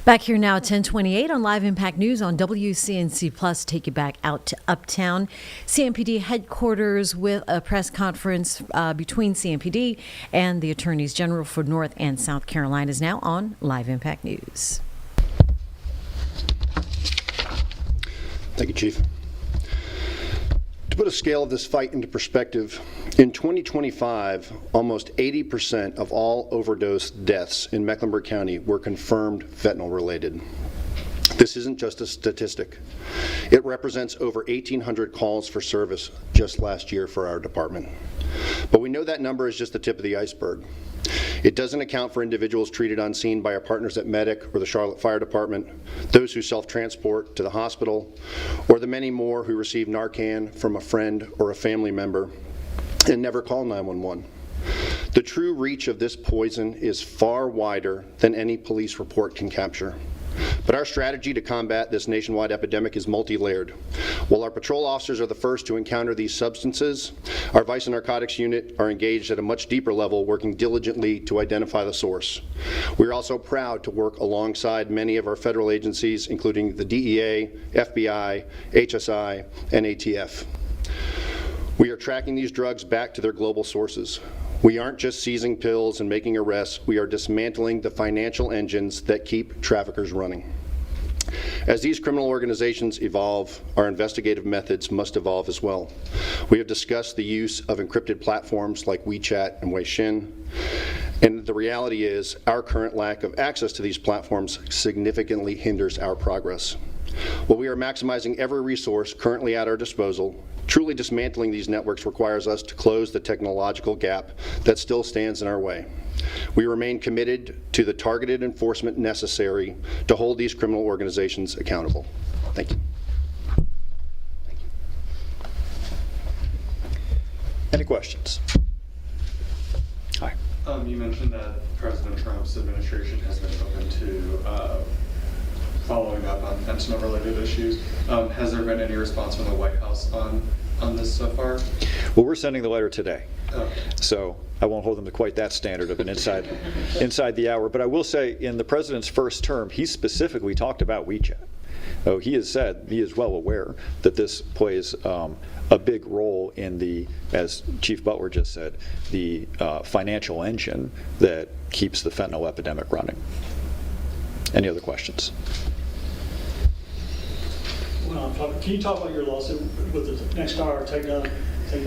Back here now at 10:28 on Live Impact News on WCNC Plus. Take you back out to Uptown. CMPD headquarters with a press conference between CMPD and the Attorneys General for North and South Carolina is now on Live Impact News. Thank you, Chief. To put a scale of this fight into perspective, in 2025, almost 80% of all overdose deaths in Mecklenburg County were confirmed fentanyl related. This isn't just a statistic. It represents over 1,800 calls for service just last year for our department. But we know that number is just the tip of the iceberg. It doesn't account for individuals treated on scene by our partners at Medic or the Charlotte Fire Department, those who self-transport to the hospital, or the many more who receive Narcan from a friend or a family member and never call 911. The true reach of this poison is far wider than any police report can capture. But our strategy to combat this nationwide epidemic is multi-layered. While our patrol officers are the first to encounter these substances, our Vice and Narcotics Unit are engaged at a much deeper level, working diligently to identify the source. We are also proud to work alongside many of our federal agencies, including the DEA, FBI, HSI, and ATF. We are tracking these drugs back to their global sources. We aren't just seizing pills and making arrests, we are dismantling the financial engines that keep traffickers running. As these criminal organizations evolve, our investigative methods must evolve as well. We have discussed the use of encrypted platforms like WeChat and Weixin, and the reality is our current lack of access to these platforms significantly hinders our progress. While we are maximizing every resource currently at our disposal, truly dismantling these networks requires us to close the technological gap that still stands in our way. We remain committed to the targeted enforcement necessary to hold these criminal organizations accountable. Thank you. Any questions? Hi. You mentioned that President Trump's administration has been open to following up on fentanyl-related issues. Has there been any response from the White House on this so far? Well, we're sending the letter today. Okay. So I won't hold them to quite that standard of an inside the hour. But I will say, in the president's first term, he specifically talked about WeChat. Oh, he has said he is well aware that this plays a big role in the, as Chief Butler just said, the financial engine that keeps the fentanyl epidemic running. Any other questions? Can you talk about your lawsuit with the Next Star thing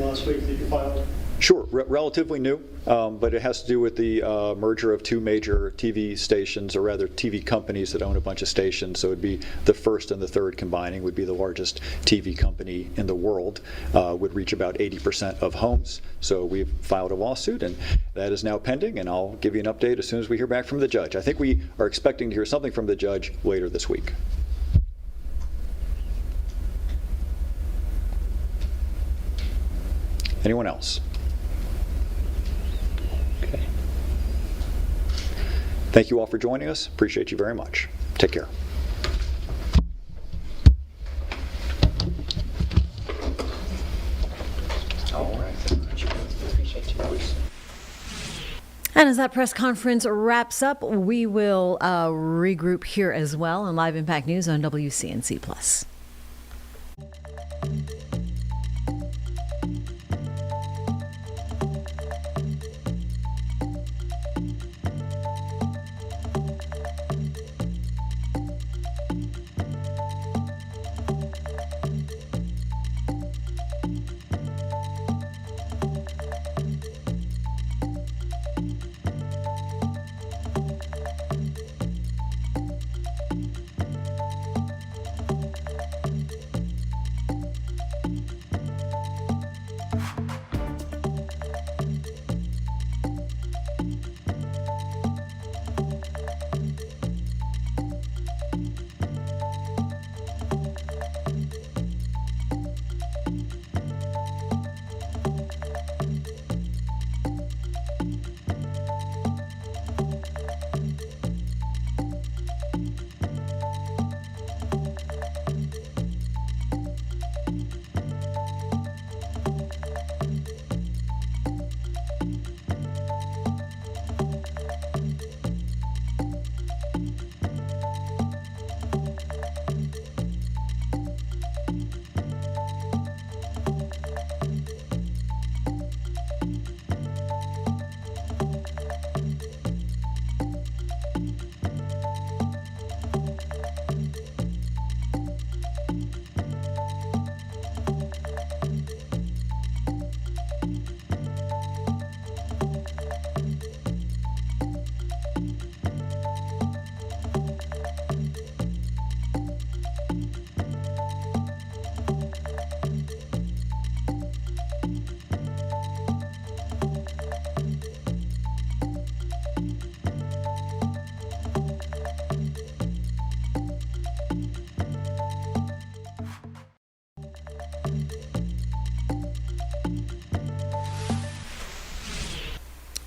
last week that you filed? Sure, relatively new, but it has to do with the merger of two major TV stations, or rather TV companies that own a bunch of stations. So it would be the first and the third combining would be the largest TV company in the world, would reach about 80% of homes. So we've filed a lawsuit, and that is now pending, and I'll give you an update as soon as we hear back from the judge. I think we are expecting to hear something from the judge later this week. Anyone else? Okay. Thank you all for joining us. Appreciate you very much. Take care. All right. And as that press conference wraps up, we will regroup here as well on Live Impact News on WCNC Plus.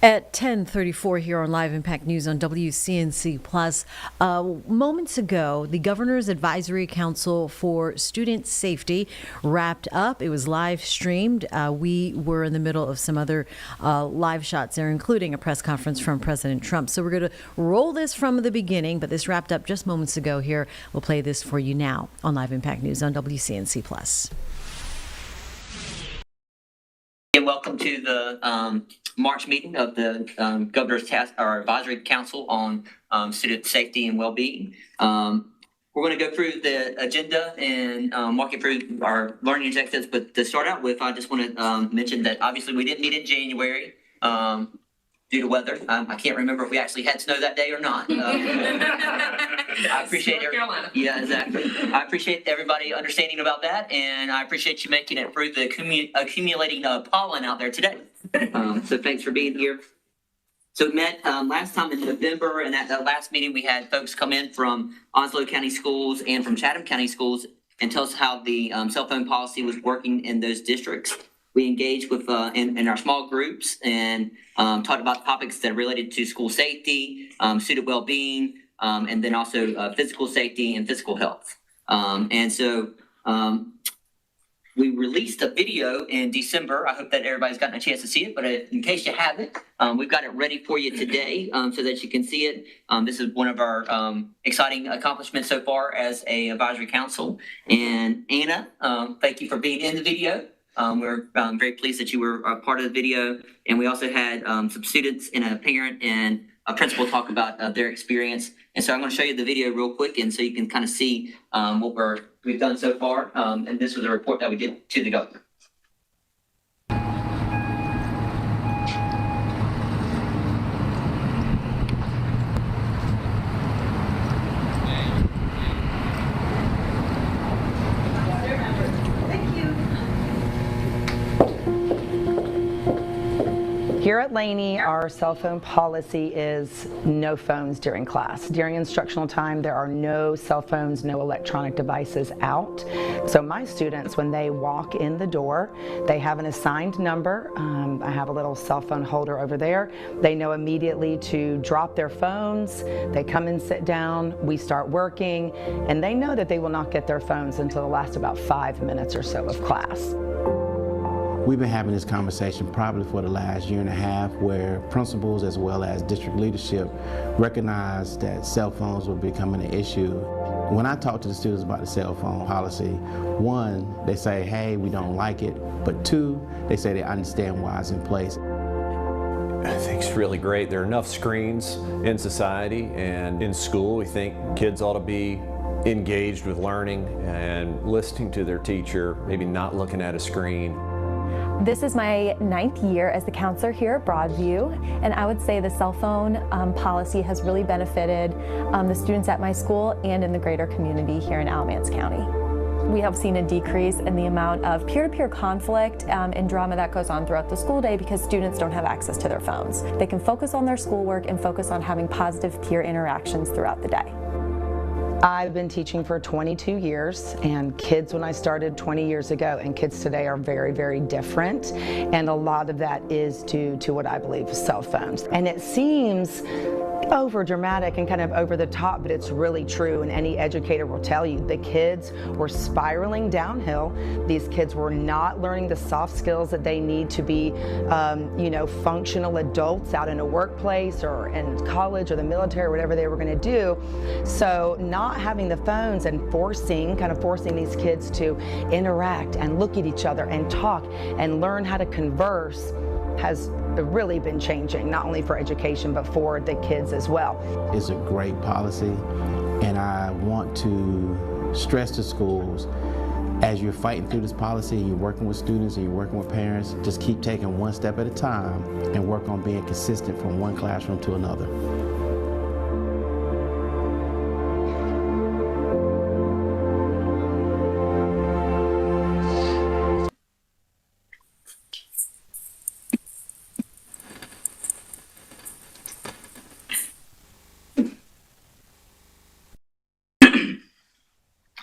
At 10:34 here on Live Impact News on WCNC Plus. Moments ago, the Governor's Advisory Council for Student Safety wrapped up. It was live streamed. We were in the middle of some other live shots there, including a press conference from President Trump. So we're going to roll this from the beginning, but this wrapped up just moments ago here. We'll play this for you now on Live Impact News on WCNC Plus. And welcome to the March meeting of the Governor's Advisory Council on Student Safety and Well-Being. We're going to go through the agenda and walk you through our learning objectives. But to start out with, I just want to mention that obviously we didn't meet in January due to weather. I can't remember if we actually had snow that day or not. I appreciate Yeah, exactly. I appreciate everybody understanding about that, and I appreciate you making it through the accumulating pollen out there today. So thanks for being here. So we met last time in November, and at the last meeting we had folks come in from Onslow County Schools and from Chatham County Schools and tell us how the cell phone policy was working in those districts. We engaged with in our small groups and talked about topics that are related to school safety, student well-being, and then also physical safety and physical health. And so we released a video in December. I hope that everybody's gotten a chance to see it, but in case you haven't, we've got it ready for you today so that you can see it. This is one of our exciting accomplishments so far as a advisory council. And Anna, thank you for being in the video. We're very pleased that you were a part of the video. And we also had some students and a parent and a principal talk about their experience. And so I'm going to show you the video real quick, and so you can kind of see what we've done so far. And this was a report that we did to the governor. Here at Laney, our cell phone policy is no phones during class. During instructional time, there are no cell phones, no electronic devices out. So my students, when they walk in the door, they have an assigned number. I have a little cell phone holder over there. They know immediately to drop their phones. They come and sit down. We start working, and they know that they will not get their phones until the last about 5 minutes or so of class. We've been having this conversation probably for the last year and a half, where principals as well as district leadership recognized that cell phones were becoming an issue. When I talk to the students about the cell phone policy, one, they say, hey, we don't like it, but two, they say they understand why it's in place. I think it's really great. There are enough screens in society and in school. We think kids ought to be engaged with learning and listening to their teacher, maybe not looking at a screen. This is my 9th year as the counselor here at Broadview, and I would say the cell phone policy has really benefited the students at my school and in the greater community here in Alamance County. We have seen a decrease in the amount of peer-to-peer conflict and drama that goes on throughout the school day because students don't have access to their phones. They can focus on their schoolwork and focus on having positive peer interactions throughout the day. I've been teaching for 22 years, and kids when I started 20 years ago and kids today are very, very different, and a lot of that is due to what I believe is cell phones. And it seems over dramatic and kind of over the top, but it's really true, and any educator will tell you the kids were spiraling downhill. These kids were not learning the soft skills that they need to be functional adults out in a workplace or in college or the military or whatever they were going to do. So not having the phones and forcing these kids to interact and look at each other and talk and learn how to converse has really been changing, not only for education, but for the kids as well. It's a great policy, and I want to stress to schools, as you're fighting through this policy, and you're working with students and you're working with parents, just keep taking one step at a time and work on being consistent from one classroom to another.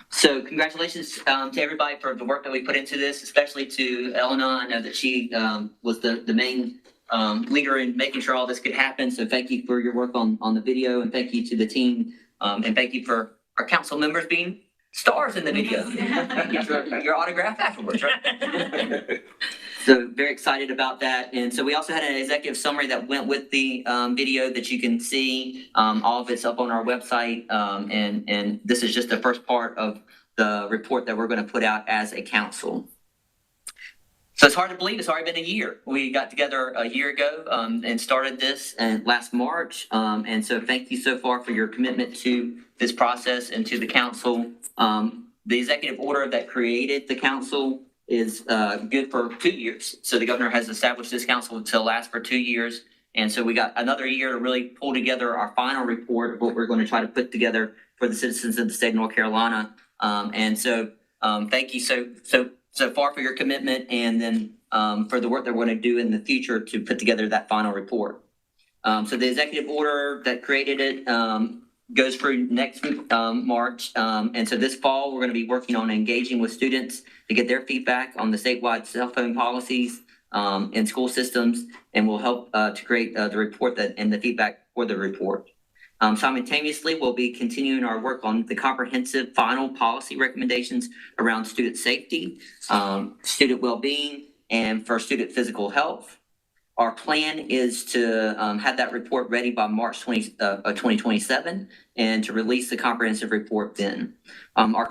So congratulations to everybody for the work that we put into this, especially to Elena. I know that she was the main leader in making sure all this could happen. So thank you for your work on the video, and thank you to the team, and thank you for our council members being stars in the video. Your autograph afterwards, right? So very excited about that. And so we also had an executive summary that went with the video that you can see. All of it's up on our website. And this is just the first part of the report that we're going to put out as a council. So it's hard to believe it's already been a year. We got together a year ago and started this last March. And so thank you so far for your commitment to this process and to the council. The executive order that created the council is good for 2 years. So the governor has established this council to last for 2 years. And so we got another year to really pull together our final report of what we're going to try to put together for the citizens of the state of North Carolina. And so thank you so far for your commitment, and then for the work that we're going to do in the future to put together that final report. So the executive order that created it goes through next March. And so this fall, we're going to be working on engaging with students to get their feedback on the statewide cell phone policies in school systems, and we'll help to create the report and the feedback for the report. Simultaneously, we'll be continuing our work on the comprehensive final policy recommendations around student safety, student well-being, and for student physical health. Our plan is to have that report ready by March 2027 and to release the comprehensive report then. Our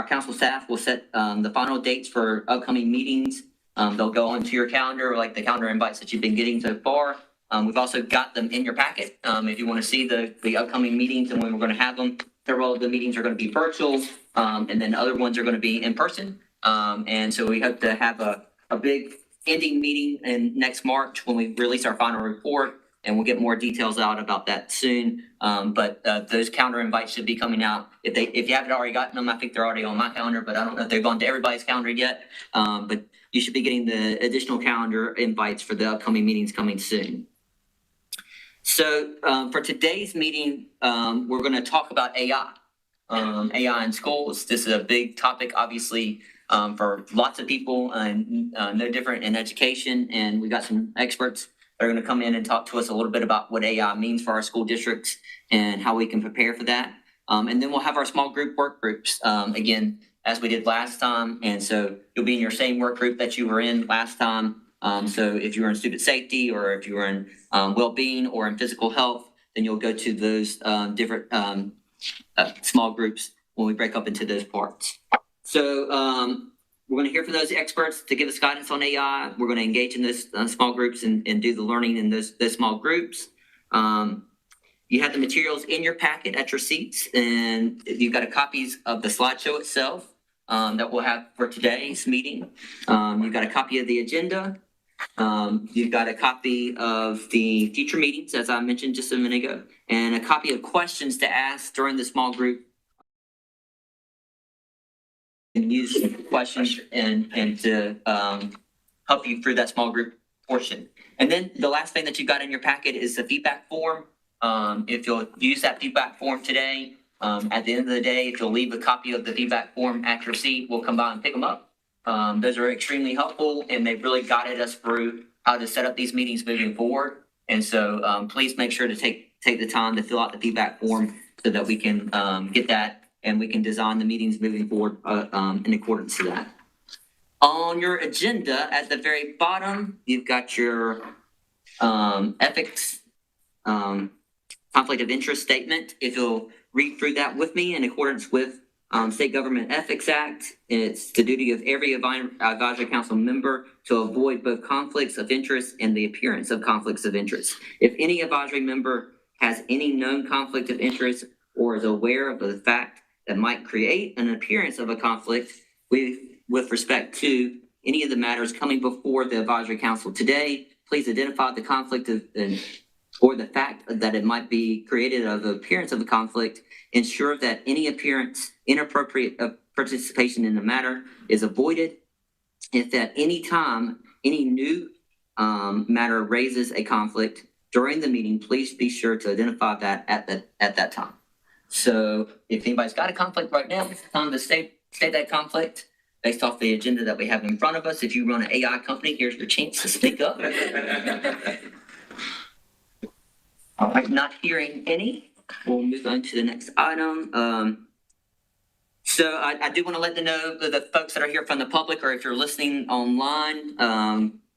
council staff will set the final dates for upcoming meetings. They'll go onto your calendar, like the calendar invites that you've been getting so far. We've also got them in your packet. If you want to see the upcoming meetings and when we're going to have them, several of the meetings are going to be virtual, and then other ones are going to be in person. And so we hope to have a big ending meeting in next March when we release our final report, and we'll get more details out about that soon. But those calendar invites should be coming out. If you haven't already gotten them, I think they're already on my calendar, but I don't know if they've gone to everybody's calendar yet. But you should be getting the additional calendar invites for the upcoming meetings coming soon. So for today's meeting, we're going to talk about AI, AI in schools. This is a big topic, obviously, for lots of people, and no different in education. And we got some experts that are going to come in and talk to us a little bit about what AI means for our school districts and how we can prepare for that. And then we'll have our small group work groups, again, as we did last time. And so you'll be in your same work group that you were in last time. So if you were in student safety, or if you were in well-being or in physical health, then you'll go to those different small groups when we break up into those parts. So we're going to hear from those experts to give us guidance on AI. We're going to engage in those small groups and do the learning in those small groups. You have the materials in your packet at your seats, and you've got copies of the slideshow itself that we'll have for today's meeting. You've got a copy of the agenda. You've got a copy of the future meetings, as I mentioned just a minute ago, and a copy of questions to ask during the small group. And use questions and to help you through that small group portion. And then the last thing that you've got in your packet is the feedback form. If you'll use that feedback form today, at the end of the day, if you'll leave a copy of the feedback form at your seat, we'll come by and pick them up. Those are extremely helpful, and they've really guided us through how to set up these meetings moving forward. And so please make sure to take the time to fill out the feedback form so that we can get that and we can design the meetings moving forward in accordance to that. On your agenda, at the very bottom, you've got your ethics conflict of interest statement. If you'll read through that with me in accordance with State Government Ethics Act, it's the duty of every advisory council member to avoid both conflicts of interest and the appearance of conflicts of interest. If any advisory member has any known conflict of interest or is aware of the fact that might create an appearance of a conflict with respect to any of the matters coming before the advisory council today, please identify the conflict or the fact that it might be created of the appearance of a conflict. Ensure that any appearance inappropriate of participation in the matter is avoided. If at any time any new matter raises a conflict during the meeting, please be sure to identify that at that time. So if anybody's got a conflict right now, it's time to state that conflict. based off the agenda that we have in front of us. If you run an AI company, here's your chance to speak up. All right, not hearing any. We'll move on to the next item. So I do want to let them know that the folks that are here from the public, or if you're listening online,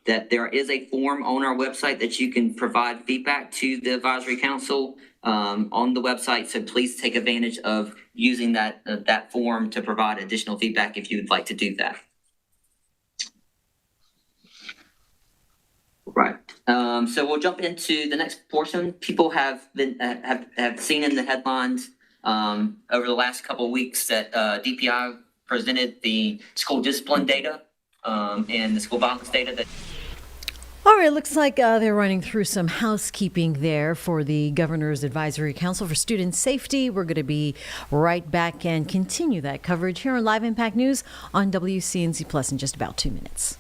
that there is a form on our website that you can provide feedback to the advisory council on the website. So please take advantage of using that form to provide additional feedback if you would like to do that. Right. So we'll jump into the next portion. People have been have seen in the headlines over the last couple of weeks that DPI presented the school discipline data and the school violence data that. All right, looks like they're running through some housekeeping there for the Governor's Advisory Council for Student Safety. We're going to be right back and continue that coverage here on Live Impact News on WCNC Plus in just about 2 minutes.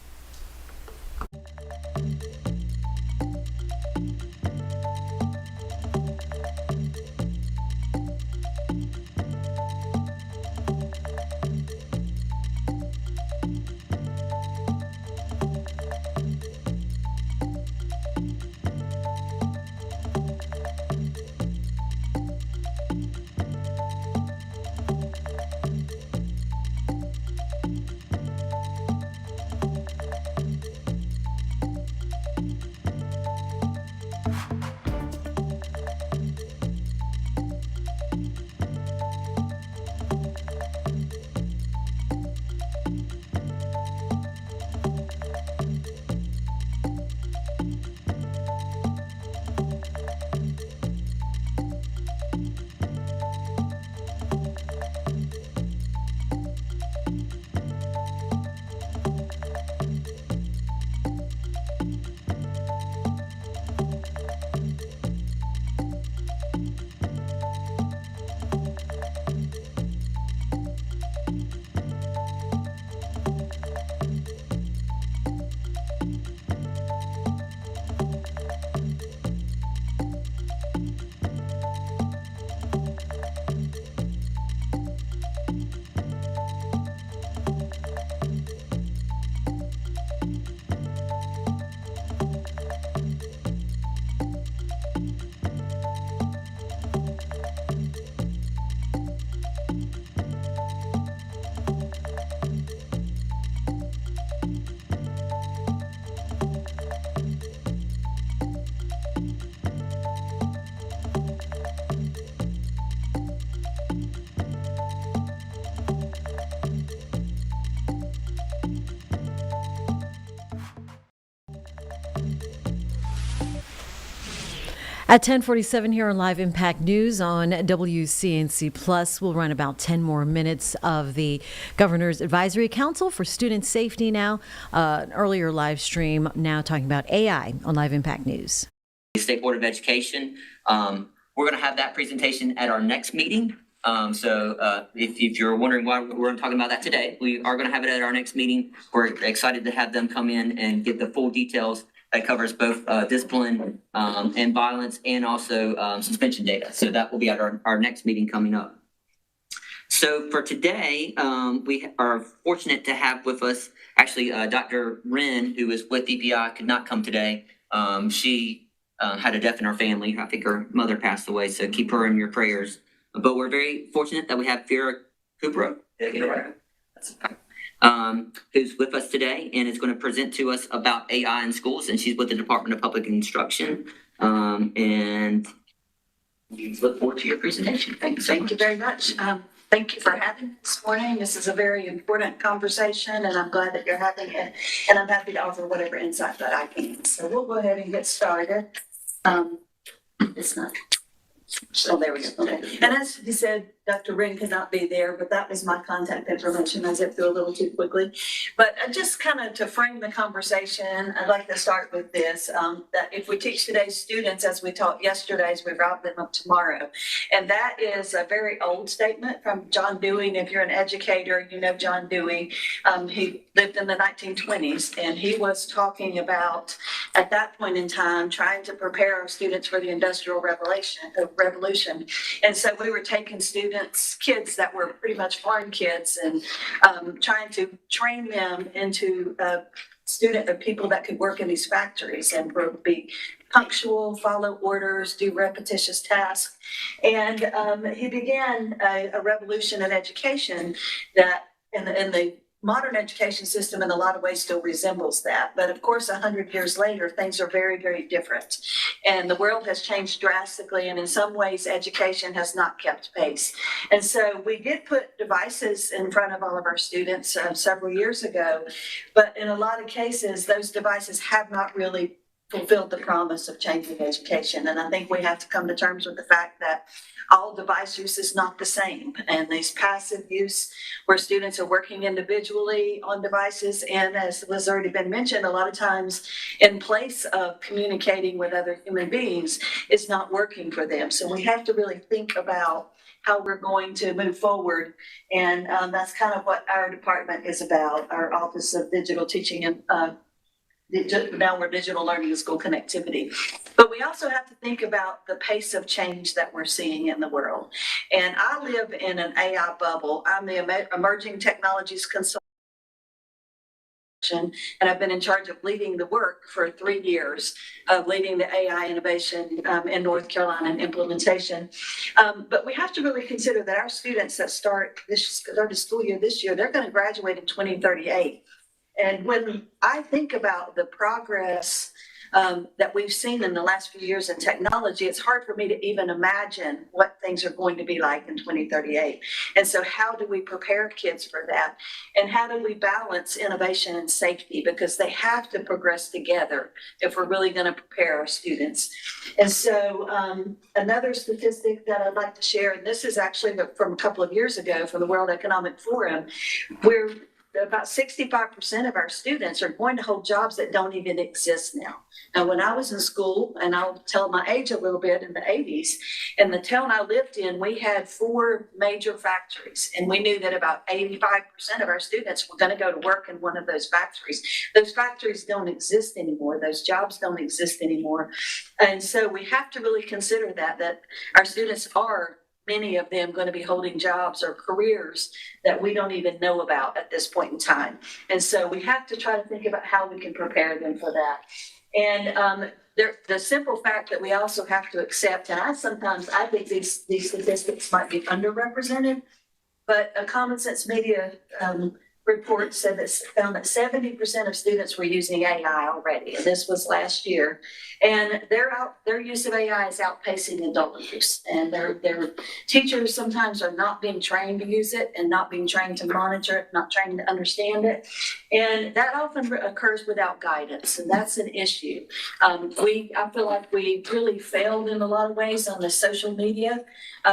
At 10:47 here on Live Impact News on WCNC Plus, we'll run about 10 more minutes of the Governor's Advisory Council for Student Safety now. An earlier live stream now talking about AI on Live Impact News. State Board of Education. We're going to have that presentation at our next meeting. So if you're wondering why we're talking about that today, we are going to have it at our next meeting. We're excited to have them come in and get the full details that covers both discipline and violence, and also suspension data. So that will be at our next meeting coming up. So for today, we are fortunate to have with us actually Dr. Wren, who is with DPI, could not come today. She had a death in her family. I think her mother passed away, so keep her in your prayers. But we're very fortunate that we have Vera Cooper. Did I get it right? That's okay. Who's with us today and is going to present to us about AI in schools, and she's with the Department of Public Instruction. And we look forward to your presentation. Thanks so much. Thank you very much. Thank you for having me this morning. This is a very important conversation, and I'm glad that you're having it. And I'm happy to offer whatever insight that I can. So we'll go ahead and get started. It's not. So there we go. Okay. And as you said, Dr. Wren could not be there, but that was my contact information. I zipped through a little too quickly. But just kind of to frame the conversation, I'd like to start with this, that if we teach today's students as we taught yesterday's, we rob them of tomorrow. And that is a very old statement from John Dewey. And if you're an educator, you know John Dewey. He lived in the 1920s, and he was talking about, at that point in time, trying to prepare our students for the Industrial Revolution, revolution. And so we were taking kids that were pretty much farm kids and trying to train them into people that could work in these factories and be punctual, follow orders, do repetitious tasks. And he began a revolution in education that in the modern education system in a lot of ways still resembles that. But of course, 100 years later, things are very, very different. And the world has changed drastically. And in some ways, education has not kept pace. And so we did put devices in front of all of our students several years ago. But in a lot of cases, those devices have not really fulfilled the promise of changing education. And I think we have to come to terms with the fact that all device use is not the same. And these passive use where students are working individually on devices, and as has already been mentioned, a lot of times in place of communicating with other human beings is not working for them. So we have to really think about how we're going to move forward. And that's kind of what our department is about, our Office of Digital Teaching and now we're digital learning and school connectivity. But we also have to think about the pace of change that we're seeing in the world. And I live in an AI bubble. I'm the Emerging Technologies Consultant, and I've been in charge of leading the work for 3 years of leading the AI innovation in North Carolina and implementation. But we have to really consider that our students that start the school year this year, they're going to graduate in 2038. And when I think about the progress that we've seen in the last few years in technology, it's hard for me to even imagine what things are going to be like in 2038. And so how do we prepare kids for that? And how do we balance innovation and safety? Because they have to progress together if we're really going to prepare our students. And so another statistic that I'd like to share, and this is actually from a couple of years ago from the World Economic Forum, where about 65% of our students are going to hold jobs that don't even exist now. Now, when I was in school, and I'll tell my age a little bit, in the 80s, in the town I lived in, we had 4 major factories, and we knew that about 85% of our students were going to go to work in one of those factories. Those factories don't exist anymore. Those jobs don't exist anymore. And so we have to really consider that our students are, many of them, going to be holding jobs or careers that we don't even know about at this point in time. And so we have to try to think about how we can prepare them for that. And the simple fact that we also have to accept, and I think these statistics might be underrepresented, but a Common Sense Media report found that 70% of students were using AI already, and this was last year. And their use of AI is outpacing adult use, and their teachers sometimes are not being trained to use it and not being trained to monitor it, not trained to understand it, and that often occurs without guidance, and that's an issue. I feel like we really failed in a lot of ways on the social media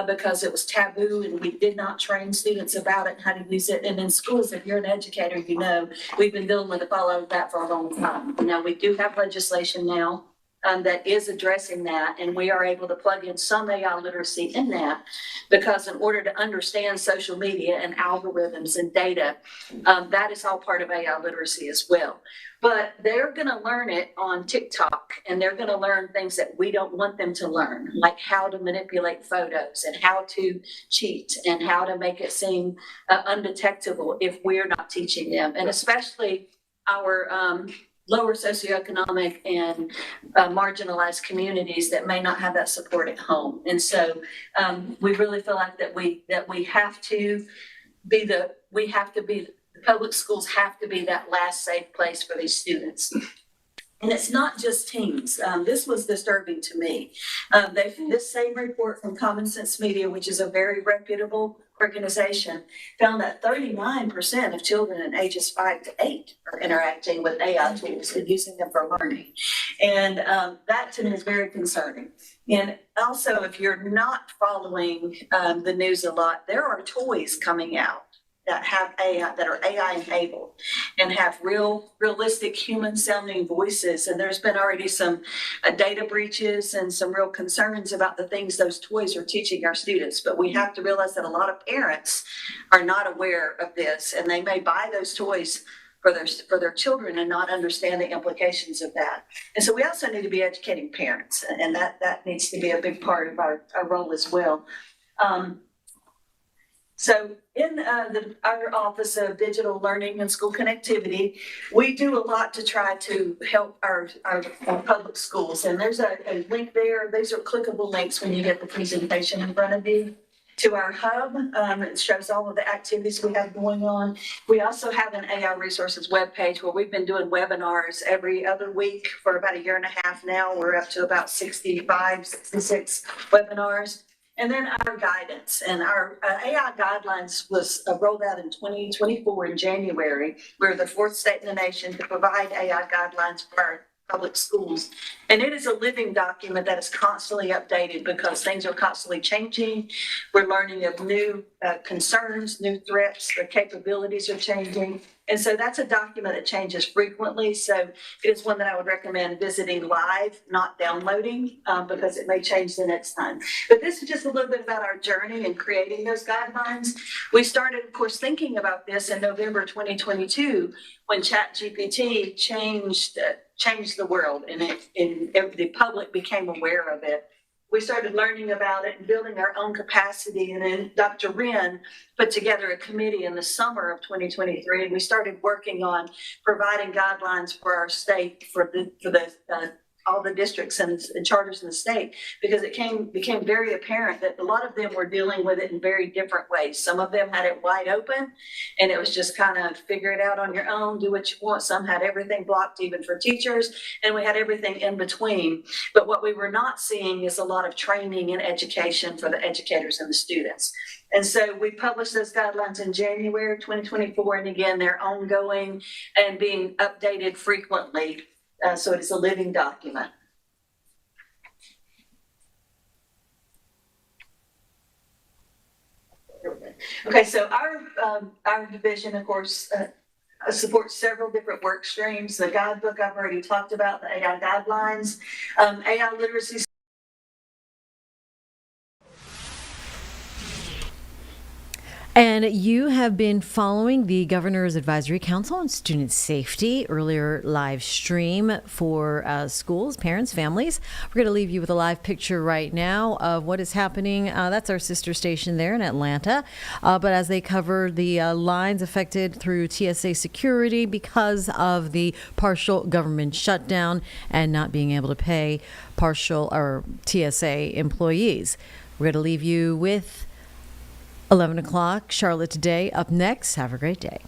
because it was taboo and we did not train students about it and how to use it. And in schools, if you're an educator, you know we've been dealing with all of that for a long time. Now we do have legislation now that is addressing that, and we are able to plug in some AI literacy in that, because in order to understand social media and algorithms and data, that is all part of AI literacy as well. But they're going to learn it on TikTok, and they're going to learn things that we don't want them to learn, like how to manipulate photos and how to cheat and how to make it seem undetectable if we're not teaching them, and especially our lower socioeconomic and marginalized communities that may not have that support at home. And so we really feel like we have to be the public schools have to be that last safe place for these students. And it's not just teens. This was disturbing to me. This same report from Common Sense Media, which is a very reputable organization, found that 39% of children in ages 5 to 8 are interacting with AI tools and using them for learning. And that to me is very concerning. And also, if you're not following the news a lot, there are toys coming out that have AI, that are AI enabled and have realistic human sounding voices. And there's been already some data breaches and some real concerns about the things those toys are teaching our students. But we have to realize that a lot of parents are not aware of this, and they may buy those toys for their children and not understand the implications of that. And so we also need to be educating parents, and that needs to be a big part of our role as well. So in our Office of Digital Learning and School Connectivity, we do a lot to try to help our public schools. And there's a link there. These are clickable links when you get the presentation in front of you to our hub. It shows all of the activities we have going on. We also have an AI Resources webpage where we've been doing webinars every other week for about a year and a half now. We're up to about 65, 66 webinars. And then our guidance and our AI guidelines was rolled out in 2024 in January. We're the 4th state in the nation to provide AI guidelines for our public schools. And it is a living document that is constantly updated because things are constantly changing. We're learning of new concerns, new threats, the capabilities are changing. And so that's a document that changes frequently. So it is one that I would recommend visiting live, not downloading, because it may change the next time. But this is just a little bit about our journey in creating those guidelines. We started, of course, thinking about this in November 2022 when ChatGPT changed the world and the public became aware of it. We started learning about it and building our own capacity. And then Dr. Wren put together a committee in the summer of 2023. And we started working on providing guidelines for our state, for all the districts and charters in the state, because it became very apparent that a lot of them were dealing with it in very different ways. Some of them had it wide open, and it was just kind of figure it out on your own, do what you want. Some had everything blocked, even for teachers, and we had everything in between. But what we were not seeing is a lot of training and education for the educators and the students. And so we published those guidelines in January 2024, and again, they're ongoing and being updated frequently. So it is a living document. Okay, so our division, of course, supports several different work streams. The guidebook I've already talked about, the AI guidelines, AI literacy. And you have been following the Governor's Advisory Council on Student Safety, earlier live stream for schools, parents, families. We're going to leave you with a live picture right now of what is happening. That's our sister station there in Atlanta. But as they cover the lines affected through TSA security because of the partial government shutdown and not being able to pay partial or TSA employees. We're going to leave you with 11 o'clock, Charlotte Today. Up next, have a great day.